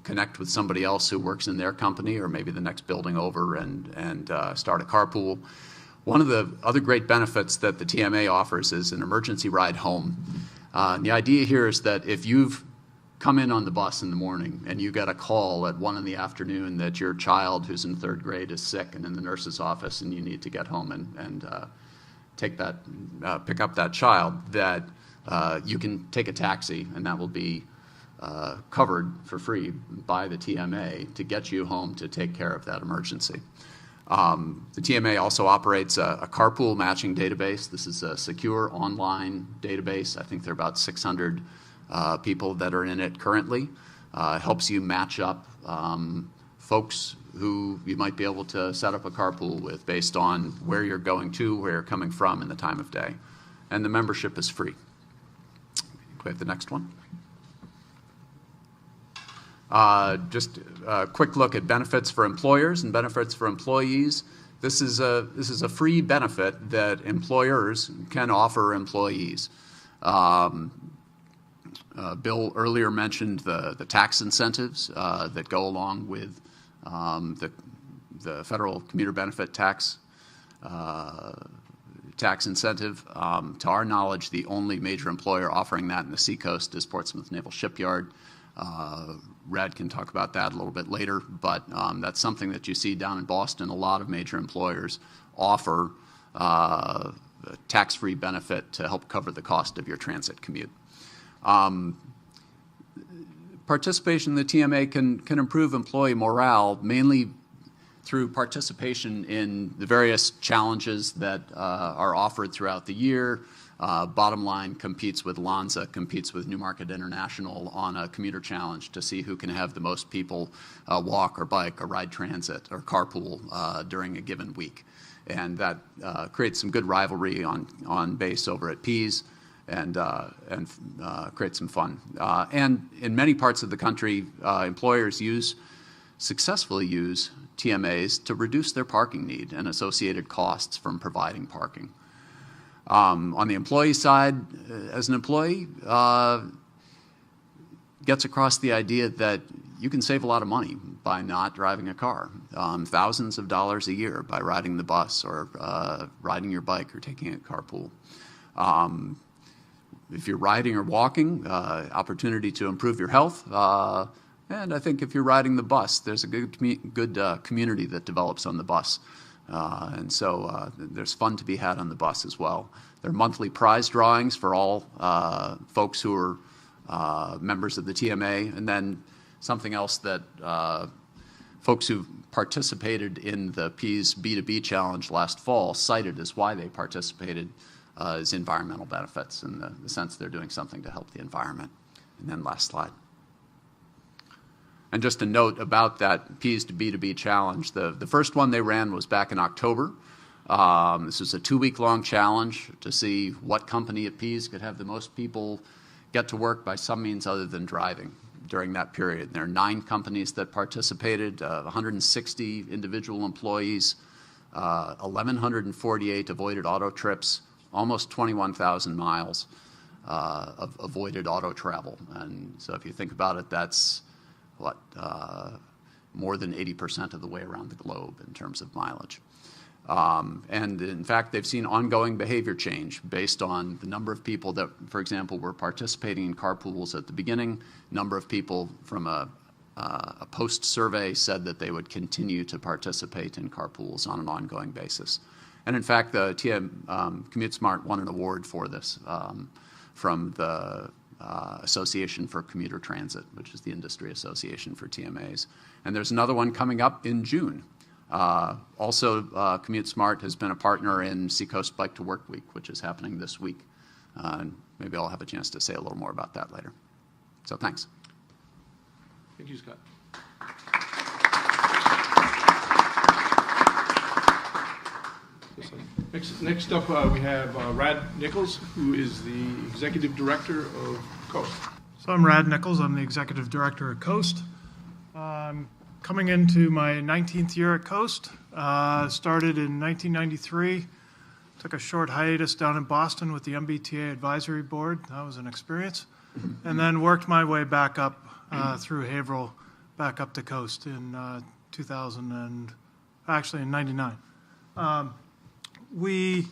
Speaker 4: connect with somebody else who works in their company or maybe the next building over and start a carpool. One of the other great benefits that the TMA offers is an emergency ride home. And the idea here is that if you've come in on the bus in the morning and you get a call at 1 PM that your child who's in 3rd grade is sick and in the nurse's office and you need to get home and pick up that child, that you can take a taxi and that will be covered for free by the TMA to get you home to take care of that emergency. The TMA also operates a carpool matching database. This is a secure online database. I think there are about 600 people that are in it currently. Helps you match up folks who you might be able to set up a carpool with based on where you're going to, where you're coming from, and the time of day. And the membership is free. Can we have the next one? Just a quick look at benefits for employers and benefits for employees. This is a free benefit that employers can offer employees. Bill earlier mentioned the tax incentives that go along with the federal commuter benefit tax incentive. To our knowledge, the only major employer offering that in the Seacoast is Portsmouth Naval Shipyard. Rad can talk about that a little bit later, but that's something that you see down in Boston. A lot of major employers offer a tax-free benefit to help cover the cost of your transit commute. Participation in the TMA can improve employee morale, mainly through participation in the various challenges that are offered throughout the year. Bottom Line competes with Lonza, competes with Newmarket International on a commuter challenge to see who can have the most people walk or bike or ride transit or carpool during a given week. And that creates some good rivalry on base over at Pease and creates some fun. And in many parts of the country, employers successfully use TMAs to reduce their parking need and associated costs from providing parking. On the employee side, as an employee, gets across the idea that you can save a lot of money by not driving a car, thousands of dollars a year by riding the bus or riding your bike or taking a carpool. If you're riding or walking, opportunity to improve your health. And I think if you're riding the bus, there's a good community that develops on the bus. And so there's fun to be had on the bus as well. There are monthly prize drawings for all folks who are members of the TMA. And then something else that folks who participated in the Pease B2B Challenge last fall cited as why they participated is environmental benefits in the sense they're doing something to help the environment. And then last slide. And just a note about that Pease to B2B challenge, the first one they ran was back in October. This was a 2-week-long challenge to see what company at Pease could have the most people get to work by some means other than driving during that period. There are 9 companies that participated, 160 individual employees, 1,148 avoided auto trips, almost 21,000 miles of avoided auto travel. And so if you think about it, that's more than 80% of the way around the globe in terms of mileage. And in fact, they've seen ongoing behavior change based on the number of people that, for example, were participating in carpools at the beginning. Number of people from a post-survey said that they would continue to participate in carpools on an ongoing basis. And in fact, the Commute Smart won an award for this from the Association for Commuter Transit, which is the industry association for TMAs. And there's another one coming up in June. Also, Commute Smart has been a partner in Seacoast Bike to Work Week, which is happening this week. Maybe I'll have a chance to say a little more about that later. So thanks.
Speaker 2: Thank you, Scott. Next up, we have Rad Nichols, who is the Executive Director of Coast.
Speaker 5: So I'm Rad Nichols. I'm the Executive Director at Coast. Coming into my 19th year at Coast. Started in 1993. Took a short hiatus down in Boston with the MBTA Advisory Board. That was an experience. And then worked my way back up through Haverhill, back up to Coast in 2000 and actually in 99. We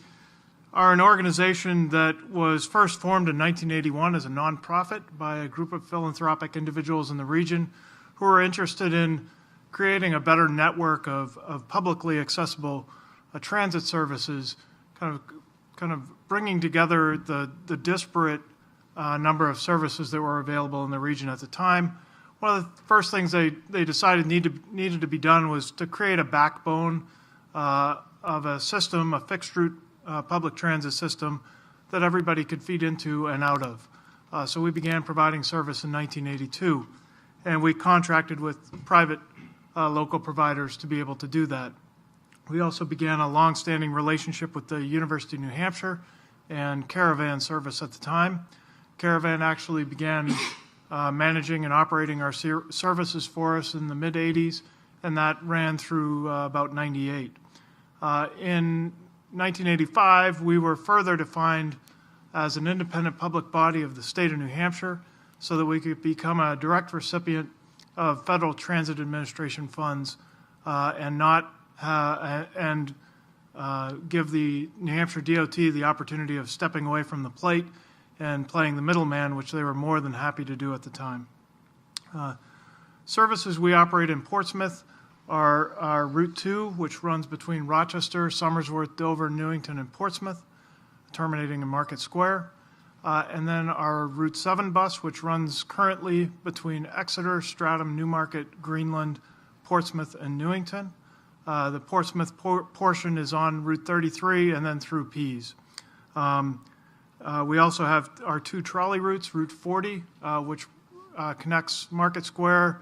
Speaker 5: are an organization that was first formed in 1981 as a nonprofit by a group of philanthropic individuals in the region who were interested in creating a better network of publicly accessible transit services, kind of bringing together the disparate number of services that were available in the region at the time. One of the first things they decided needed to be done was to create a backbone of a system, a fixed route public transit system that everybody could feed into and out of. So we began providing service in 1982, and we contracted with private local providers to be able to do that. We also began a long-standing relationship with the University of New Hampshire and Caravan service at the time. Caravan actually began managing and operating our services for us in the mid-'80s, and that ran through about 98. In 1985, we were further defined as an independent public body of the state of New Hampshire so that we could become a direct recipient of Federal Transit Administration funds and give the New Hampshire DOT the opportunity of stepping away from the plate and playing the middleman, which they were more than happy to do at the time. Services we operate in Portsmouth are Route 2, which runs between Rochester, Somersworth, Dover, Newington, and Portsmouth, terminating in Market Square. And then our Route 7 bus, which runs currently between Exeter, Stratham, Newmarket, Greenland, Portsmouth, and Newington. The Portsmouth portion is on Route 33 and then through Pease. We also have our two trolley routes, Route 40, which connects Market Square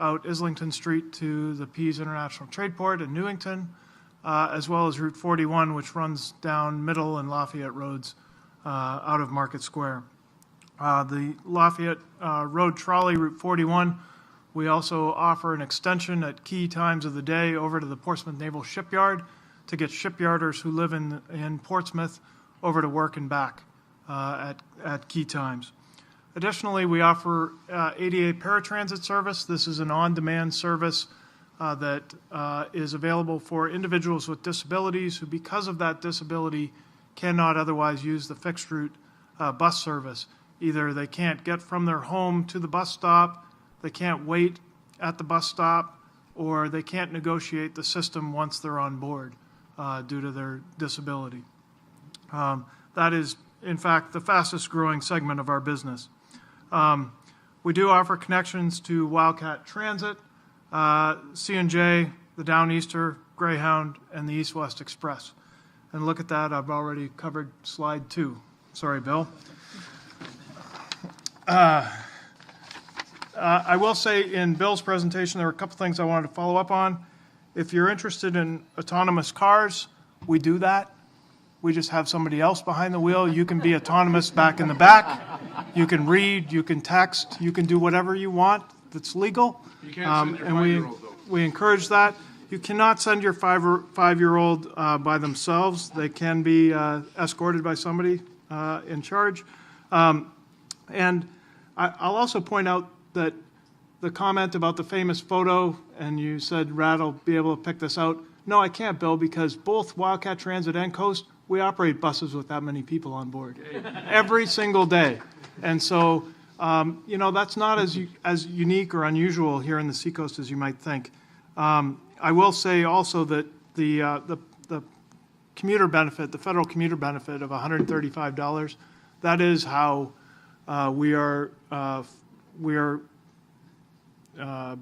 Speaker 5: out Islington Street to the Pease International Trade Port in Newington, as well as Route 41, which runs down Middle and Lafayette roads out of Market Square. The Lafayette Road Trolley, Route 41, we also offer an extension at key times of the day over to the Portsmouth Naval Shipyard to get shipyarders who live in Portsmouth over to work and back at key times. Additionally, we offer ADA paratransit service. This is an on-demand service that is available for individuals with disabilities who, because of that disability, cannot otherwise use the fixed route bus service. Either they can't get from their home to the bus stop, they can't wait at the bus stop, or they can't negotiate the system once they're on board due to their disability. That is, in fact, the fastest growing segment of our business. We do offer connections to Wildcat Transit, C&J, the Downeaster, Greyhound, and the East-West Express. And look at that, I've already covered slide 2. Sorry, Bill. I will say in Bill's presentation, there were a couple things I wanted to follow up on. If you're interested in autonomous cars, we do that. We just have somebody else behind the wheel. You can be autonomous back in the back. You can read, you can text, you can do whatever you want that's legal.
Speaker 2: You can't send your
Speaker 5: and
Speaker 2: 5-year-old, though.
Speaker 5: we encourage that. You cannot send your five-year-old by themselves. They can be escorted by somebody in charge. And I'll also point out that the comment about the famous photo, and you said Rad will be able to pick this out, No, I can't, Bill, because both Wildcat Transit and Coast, we operate buses with that many people on board every single day. And so, that's not as unique or unusual here in the Seacoast as you might think. I will say also that the commuter benefit, the federal commuter benefit of $135, that is how we are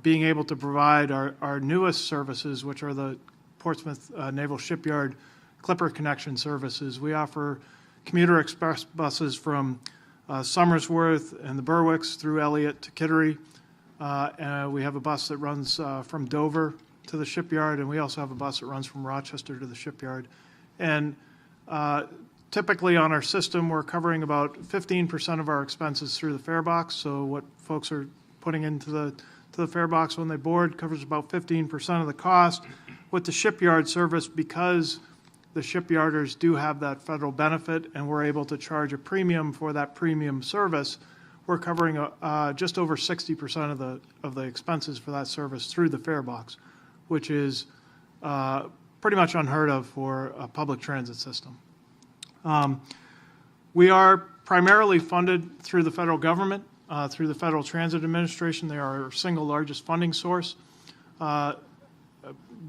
Speaker 5: being able to provide our newest services, which are the Portsmouth Naval Shipyard Clipper Connection services. We offer commuter express buses from Somersworth and the Berwicks through Elliott to Kittery. And we have a bus that runs from Dover to the shipyard, and we also have a bus that runs from Rochester to the shipyard. And typically on our system, we're covering about 15% of our expenses through the fare box. So what folks are putting into the fare box when they board covers about 15% of the cost. With the shipyard service, because the shipyarders do have that federal benefit and we're able to charge a premium for that premium service, we're covering just over 60% of the expenses for that service through the fare box, which is pretty much unheard of for a public transit system. We are primarily funded through the federal government, through the Federal Transit Administration. They are our single largest funding source.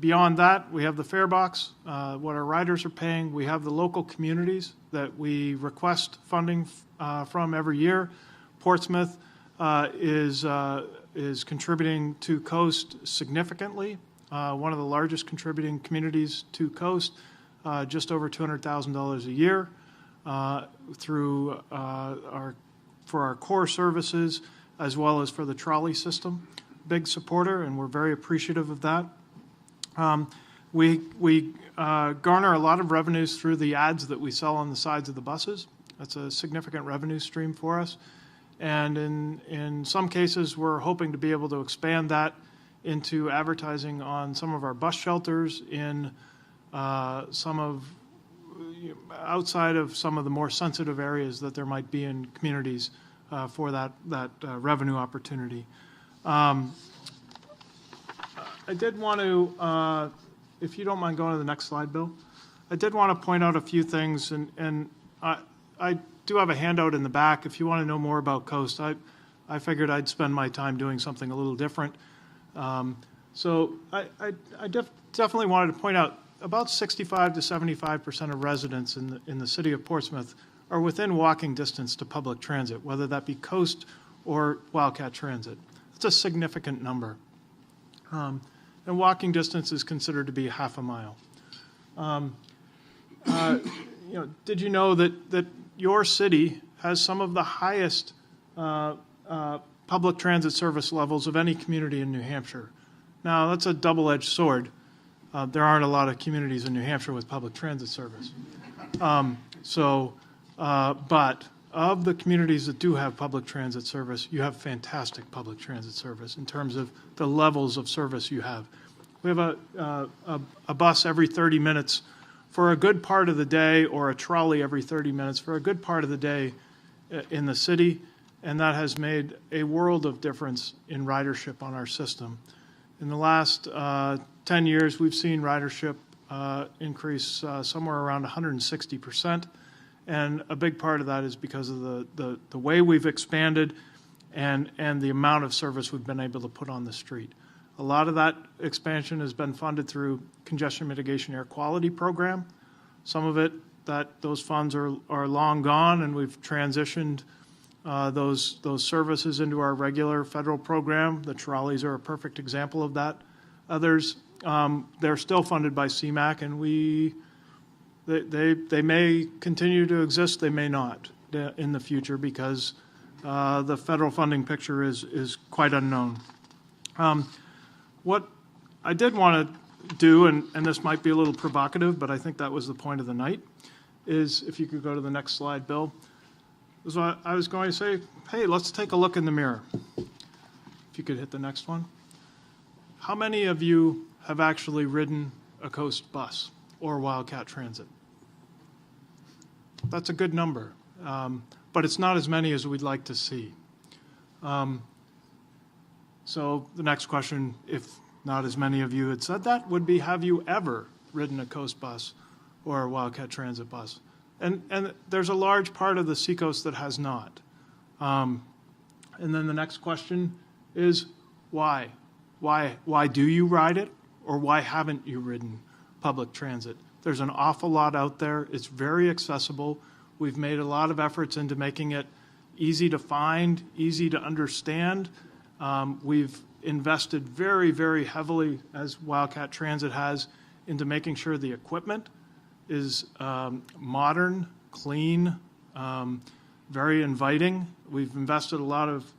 Speaker 5: Beyond that, we have the fare box, what our riders are paying. We have the local communities that we request funding from every year. Portsmouth is contributing to Coast significantly, one of the largest contributing communities to Coast, just over $200,000 a year through for our core services as well as for the trolley system. Big supporter, and we're very appreciative of that. We garner a lot of revenues through the ads that we sell on the sides of the buses. That's a significant revenue stream for us. And in some cases, we're hoping to be able to expand that into advertising on some of our bus shelters in outside of some of the more sensitive areas that there might be in communities for that revenue opportunity. I did want to, if you don't mind going to the next slide, Bill, I did want to point out a few things, and I do have a handout in the back. If you want to know more about Coast, I figured I'd spend my time doing something a little different. So I definitely wanted to point out about 65 to 75% of residents in the city of Portsmouth are within walking distance to public transit, whether that be Coast or Wildcat Transit. That's a significant number. And walking distance is considered to be half a mile. Did you know that your city has some of the highest public transit service levels of any community in New Hampshire? Now, that's a double-edged sword. There aren't a lot of communities in New Hampshire with public transit service. But of the communities that do have public transit service, you have fantastic public transit service in terms of the levels of service you have. We have a bus every 30 minutes for a good part of the day, or a trolley every 30 minutes for a good part of the day in the city, and that has made a world of difference in ridership on our system. In the last 10 years, we've seen ridership increase somewhere around 160%. And a big part of that is because of the way we've expanded and the amount of service we've been able to put on the street. A lot of that expansion has been funded through Congestion Mitigation Air Quality Program. Some of it, those funds are long gone, and we've transitioned those services into our regular federal program. The trolleys are a perfect example of that. Others, they're still funded by CMAQ, and they may continue to exist, they may not in the future, because the federal funding picture is quite unknown. What I did want to do, and this might be a little provocative, but I think that was the point of the night, is if you could go to the next slide, Bill. is what I was going to say, hey, let's take a look in the mirror. If you could hit the next one. How many of you have actually ridden a Coast bus or Wildcat Transit? That's a good number, but it's not as many as we'd like to see. So the next question, if not as many of you had said that, would be, have you ever ridden a Coast bus or a Wildcat Transit bus? And there's a large part of the Seacoast that has not. And then the next question is, why? Why do you ride it, or why haven't you ridden public transit? There's an awful lot out there. It's very accessible. We've made a lot of efforts into making it easy to find, easy to understand. We've invested very, very heavily, as Wildcat Transit has, into making sure the equipment is modern, clean, very inviting. We've invested a lot of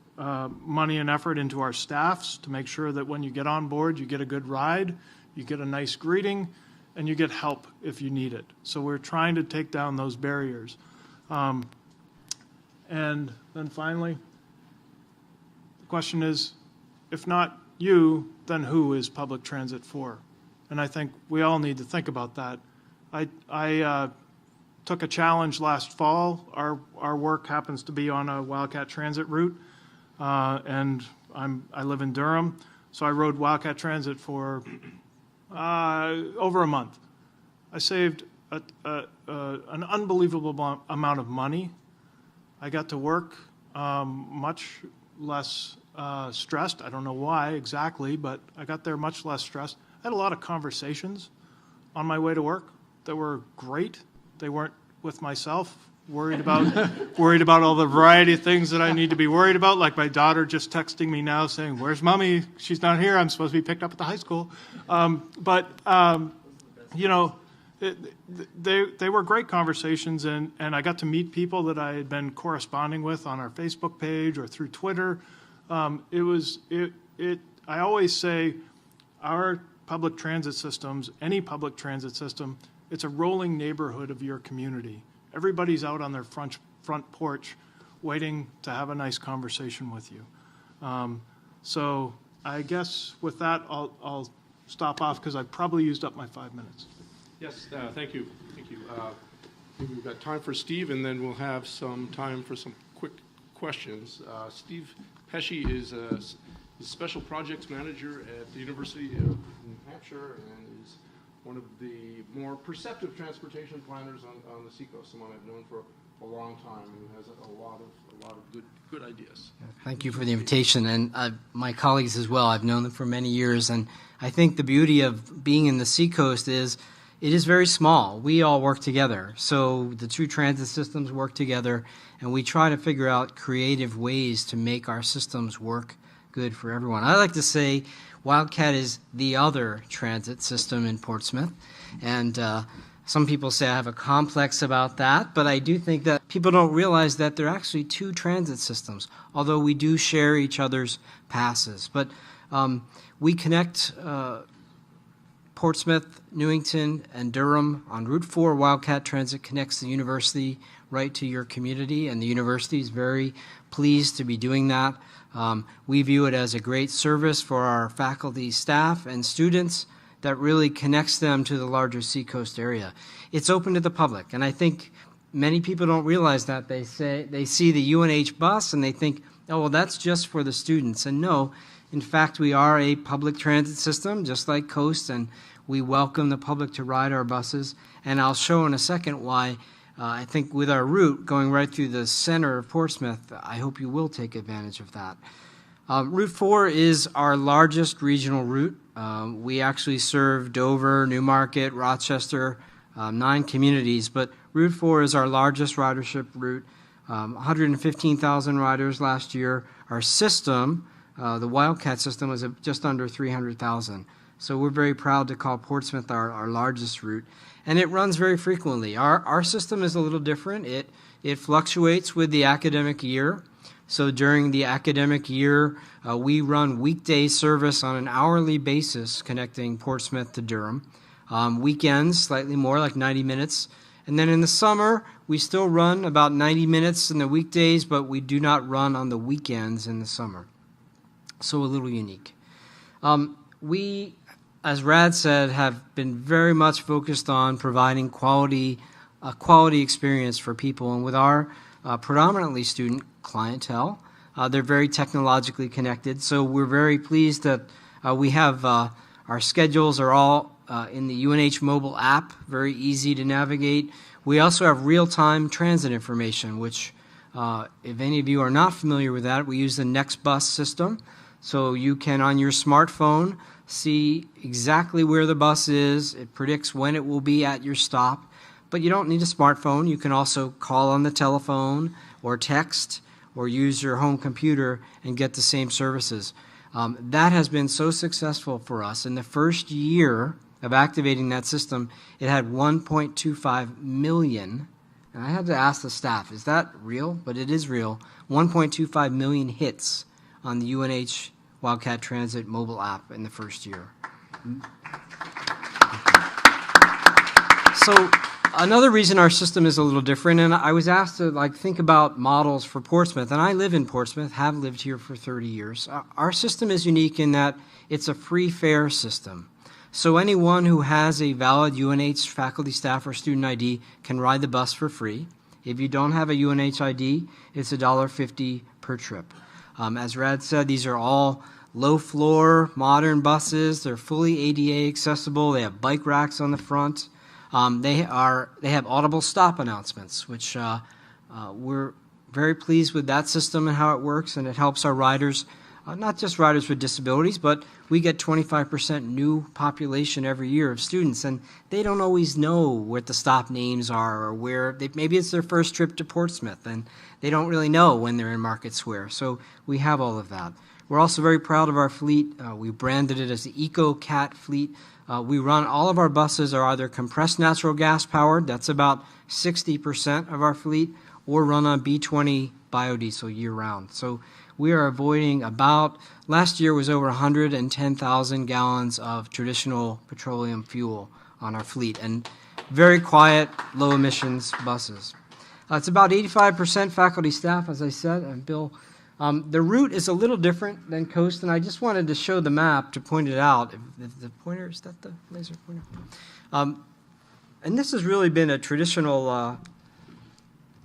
Speaker 5: money and effort into our staffs to make sure that when you get on board, you get a good ride, you get a nice greeting, and you get help if you need it. So we're trying to take down those barriers. And then finally, the question is, if not you, then who is public transit for? And I think we all need to think about that. I took a challenge last fall. Our work happens to be on a Wildcat Transit route, and I live in Durham, so I rode Wildcat Transit for over a month. I saved an unbelievable amount of money. I got to work much less stressed. I don't know why exactly, but I got there much less stressed. I had a lot of conversations on my way to work that were great. They weren't with myself, worried about all the variety of things that I need to be worried about, like my daughter just texting me now saying, "Where's mommy? She's not here. I'm supposed to be picked up at the high school." You know, they were great conversations, and I got to meet people that I had been corresponding with on our Facebook page or through Twitter. I always say our public transit systems, any public transit system, it's a rolling neighborhood of your community. Everybody's out on their front porch waiting to have a nice conversation with you. So I guess with that, I'll stop off because I've probably used up my 5 minutes.
Speaker 2: Yes, thank you. Thank you. We've got time for Steve, and then we'll have some time for some quick questions. Steve Pesci is a special projects manager at the University of New Hampshire and is one of the more perceptive transportation planners on the Seacoast, someone I've known for a long time and has a lot of good ideas.
Speaker 6: Thank you for the invitation, and my colleagues as well. I've known them for many years, and I think the beauty of being in the Seacoast is it is very small. We all work together, so the two transit systems work together, and we try to figure out creative ways to make our systems work good for everyone. I like to say Wildcat is the other transit system in Portsmouth, and some people say I have a complex about that, but I do think that people don't realize that there are actually two transit systems, although we do share each other's passes. But we connect Portsmouth, Newington, and Durham on Route 4. Wildcat Transit connects the university right to your community, and the university is very pleased to be doing that. We view it as a great service for our faculty, staff, and students that really connects them to the larger Seacoast area. It's open to the public, and I think many people don't realize that. They see the UNH bus and they think, oh, well, that's just for the students. And no, in fact, we are a public transit system, just like Coast, and we welcome the public to ride our buses. And I'll show in a second why I think with our route going right through the center of Portsmouth, I hope you will take advantage of that. Route 4 is our largest regional route. We actually serve Dover, Newmarket, Rochester, 9 communities, but Route 4 is our largest ridership route, 115,000 riders last year. Our system, the Wildcat system, was just under 300,000. So we're very proud to call Portsmouth our largest route. And it runs very frequently. Our system is a little different. It fluctuates with the academic year. So during the academic year, we run weekday service on an hourly basis connecting Portsmouth to Durham. Weekends, slightly more, like 90 minutes. And then in the summer, we still run about 90 minutes in the weekdays, but we do not run on the weekends in the summer. So a little unique. We, as Rad said, have been very much focused on providing a quality experience for people. And with our predominantly student clientele, they're very technologically connected. So we're very pleased that We have our schedules are all in the UNH mobile app, very easy to navigate. We also have real-time transit information, which if any of you are not familiar with that, we use the NextBus system. So you can, on your smartphone, see exactly where the bus is. It predicts when it will be at your stop. But you don't need a smartphone. You can also call on the telephone or text or use your home computer and get the same services. That has been so successful for us. In the first year of activating that system, it had 1.25 million. And I had to ask the staff, is that real? But it is real. 1.25 million hits on the UNH Wildcat Transit mobile app in the first year. So another reason our system is a little different, and I was asked to think about models for Portsmouth, and I live in Portsmouth, have lived here for 30 years. Our system is unique in that it's a free fare system. So anyone who has a valid UNH faculty, staff, or student ID can ride the bus for free. If you don't have a UNH ID, it's $1.50 per trip. As Rad said, these are all low-floor, modern buses. They're fully ADA accessible. They have bike racks on the front. They have audible stop announcements, which we're very pleased with that system and how it works, and it helps our riders, not just riders with disabilities, but we get 25% new population every year of students, and they don't always know what the stop names are or where maybe it's their first trip to Portsmouth, and they don't really know when they're in Market Square. So we have all of that. We're also very proud of our fleet. We branded it as the EcoCat fleet. We run all of our buses are either compressed natural gas powered, that's about 60% of our fleet, or run on B20 biodiesel year round. So we are avoiding last year was over 110,000 gallons of traditional petroleum fuel on our fleet, and very quiet, low emissions buses. It's about 85% faculty staff, as I said, and Bill. The route is a little different than Coast, and I just wanted to show the map to point it out. If the pointer, is that the laser pointer? And this has really been a traditional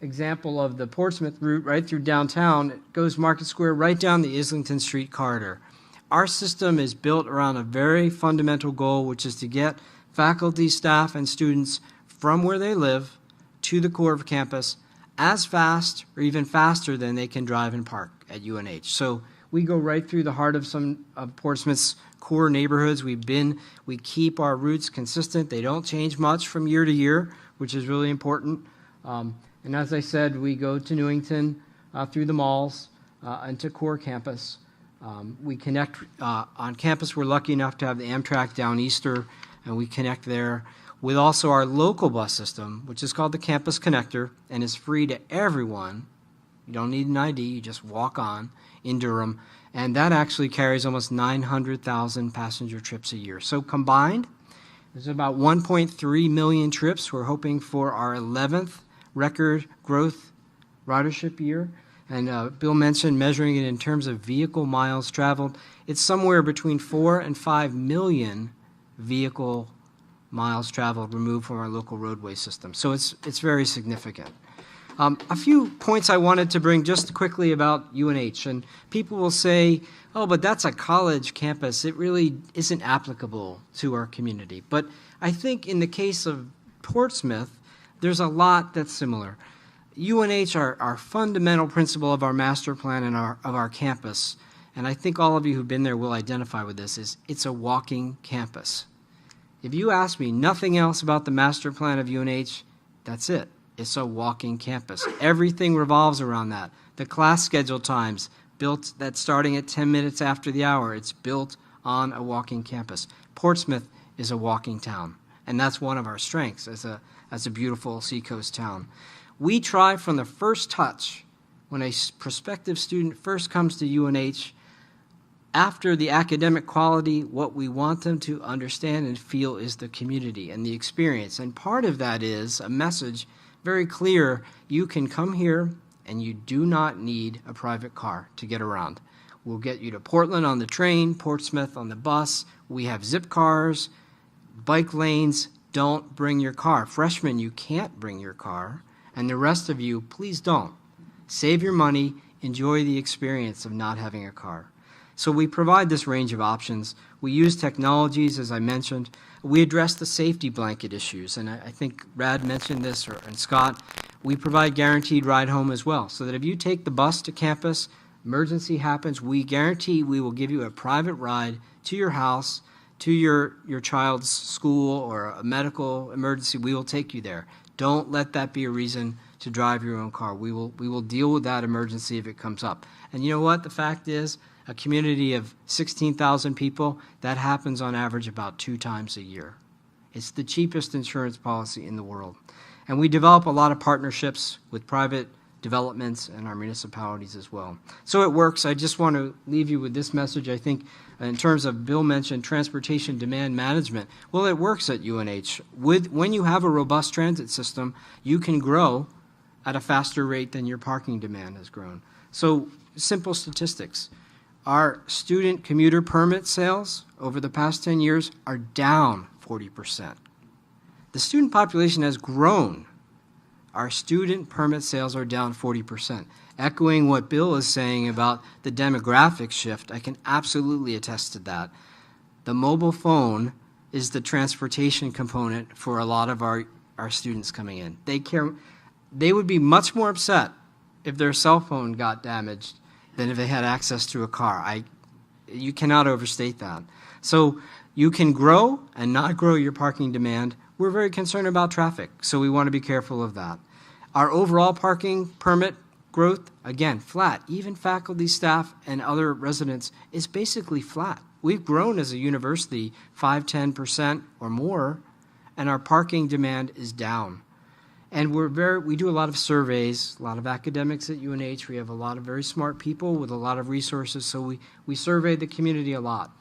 Speaker 6: example of the Portsmouth route right through downtown. It goes Market Square right down the Islington Street corridor. Our system is built around a very fundamental goal, which is to get faculty, staff, and students from where they live to the core of campus as fast or even faster than they can drive and park at UNH. So we go right through the heart of some of Portsmouth's core neighborhoods. We keep our routes consistent. They don't change much from year to year, which is really important. And as I said, we go to Newington through the malls and to core campus. We connect on campus. We're lucky enough to have the Amtrak down Easter, and we connect there with also our local bus system, which is called the Campus Connector, and is free to everyone. You don't need an ID. You just walk on in Durham, and that actually carries almost 900,000 passenger trips a year. So combined, there's about 1.3 million trips. We're hoping for our 11th record growth ridership year. And Bill mentioned measuring it in terms of vehicle miles traveled. It's somewhere between 4 and 5 million vehicle miles traveled removed from our local roadway system. So it's very significant. A few points I wanted to bring just quickly about UNH. And people will say, oh, but that's a college campus. It really isn't applicable to our community. But I think in the case of Portsmouth, there's a lot that's similar. UNH, our fundamental principle of our master plan and of our campus, and I think all of you who've been there will identify with this, is it's a walking campus. If you ask me nothing else about the master plan of UNH, that's it. It's a walking campus. Everything revolves around that. The class schedule times, built that starting at 10 minutes after the hour, it's built on a walking campus. Portsmouth is a walking town, and that's one of our strengths as a beautiful Seacoast town. We try from the first touch, when a prospective student first comes to UNH, after the academic quality, what we want them to understand and feel is the community and the experience. And part of that is a message very clear. You can come here and you do not need a private car to get around. We'll get you to Portland on the train, Portsmouth on the bus. We have zip cars, bike lanes. Don't bring your car. Freshmen, you can't bring your car. And the rest of you, please don't. Save your money. Enjoy the experience of not having a car. So we provide this range of options. We use technologies, as I mentioned. We address the safety blanket issues, and I think Rad mentioned this, and Scott. We provide guaranteed ride home as well, so that if you take the bus to campus, emergency happens, we guarantee we will give you a private ride to your house, to your child's school or a medical emergency. We will take you there. Don't let that be a reason to drive your own car. We will deal with that emergency if it comes up. And you know what? The fact is, a community of 16,000 people, that happens on average about 2 times a year. It's the cheapest insurance policy in the world. And we develop a lot of partnerships with private developments and our municipalities as well. So it works. I just want to leave you with this message. I think in terms of, Bill mentioned transportation demand management. Well, it works at UNH. When you have a robust transit system, you can grow at a faster rate than your parking demand has grown. So simple statistics. Our student commuter permit sales over the past 10 years are down 40%. The student population has grown. Our student permit sales are down 40%. Echoing what Bill is saying about the demographic shift, I can absolutely attest to that. The mobile phone is the transportation component for a lot of our students coming in. They would be much more upset if their cell phone got damaged than if they had access to a car. You cannot overstate that. So you can grow and not grow your parking demand. We're very concerned about traffic, so we want to be careful of that. Our overall parking permit growth, again, flat. Even faculty, staff, and other residents is basically flat. We've grown as a university 5-10% or more, and our parking demand is down. And we do a lot of surveys, a lot of academics at UNH. We have a lot of very smart people with a lot of resources, so we survey the community a lot.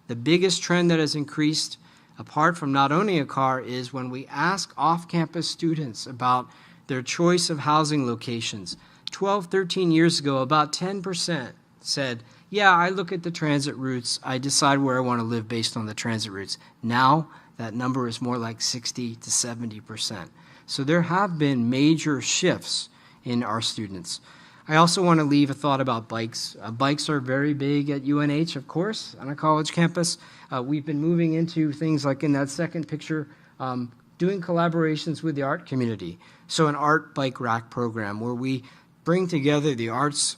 Speaker 6: The biggest trend that has increased, apart from not owning a car, is when we ask off-campus students about their choice of housing locations. 12, 13 years ago, about 10% said, yeah, I look at the transit routes, I decide where I want to live based on the transit routes. Now, that number is more like 60 to 70%. So there have been major shifts in our students. I also want to leave a thought about bikes. Bikes are very big at UNH, of course, on a college campus. We've been moving into things like in that second picture, doing collaborations with the art community. So an art bike rack program where we bring together the arts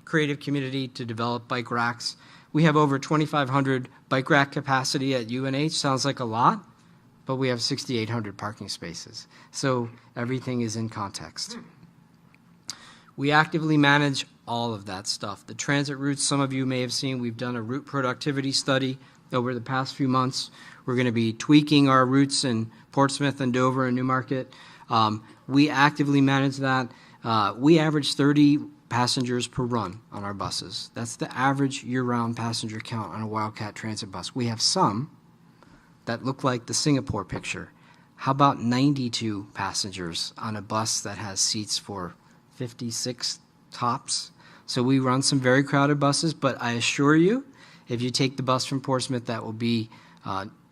Speaker 6: creative community to develop bike racks. We have over 2,500 bike rack capacity at UNH. Sounds like a lot, but we have 6,800 parking spaces. So everything is in context. We actively manage all of that stuff. The transit routes, some of you may have seen, we've done a route productivity study over the past few months. We're going to be tweaking our routes in Portsmouth and Dover and Newmarket. We actively manage that. We average 30 passengers per run on our buses. That's the average year-round passenger count on a Wildcat transit bus. We have some that look like the Singapore picture. How about 92 passengers on a bus that has seats for 56 tops? So we run some very crowded buses, but I assure you, if you take the bus from Portsmouth, that will be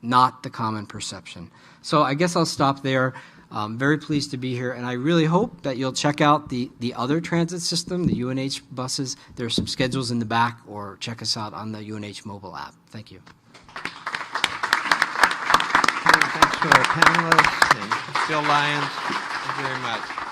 Speaker 6: not the common perception. So I guess I'll stop there. I'm very pleased to be here, and I really hope that you'll check out the other transit system, the UNH buses. There are some schedules in the back, or check us out on the UNH mobile app. Thank you.
Speaker 1: Thanks to our panelists and Bill Lyons. Thank you very much.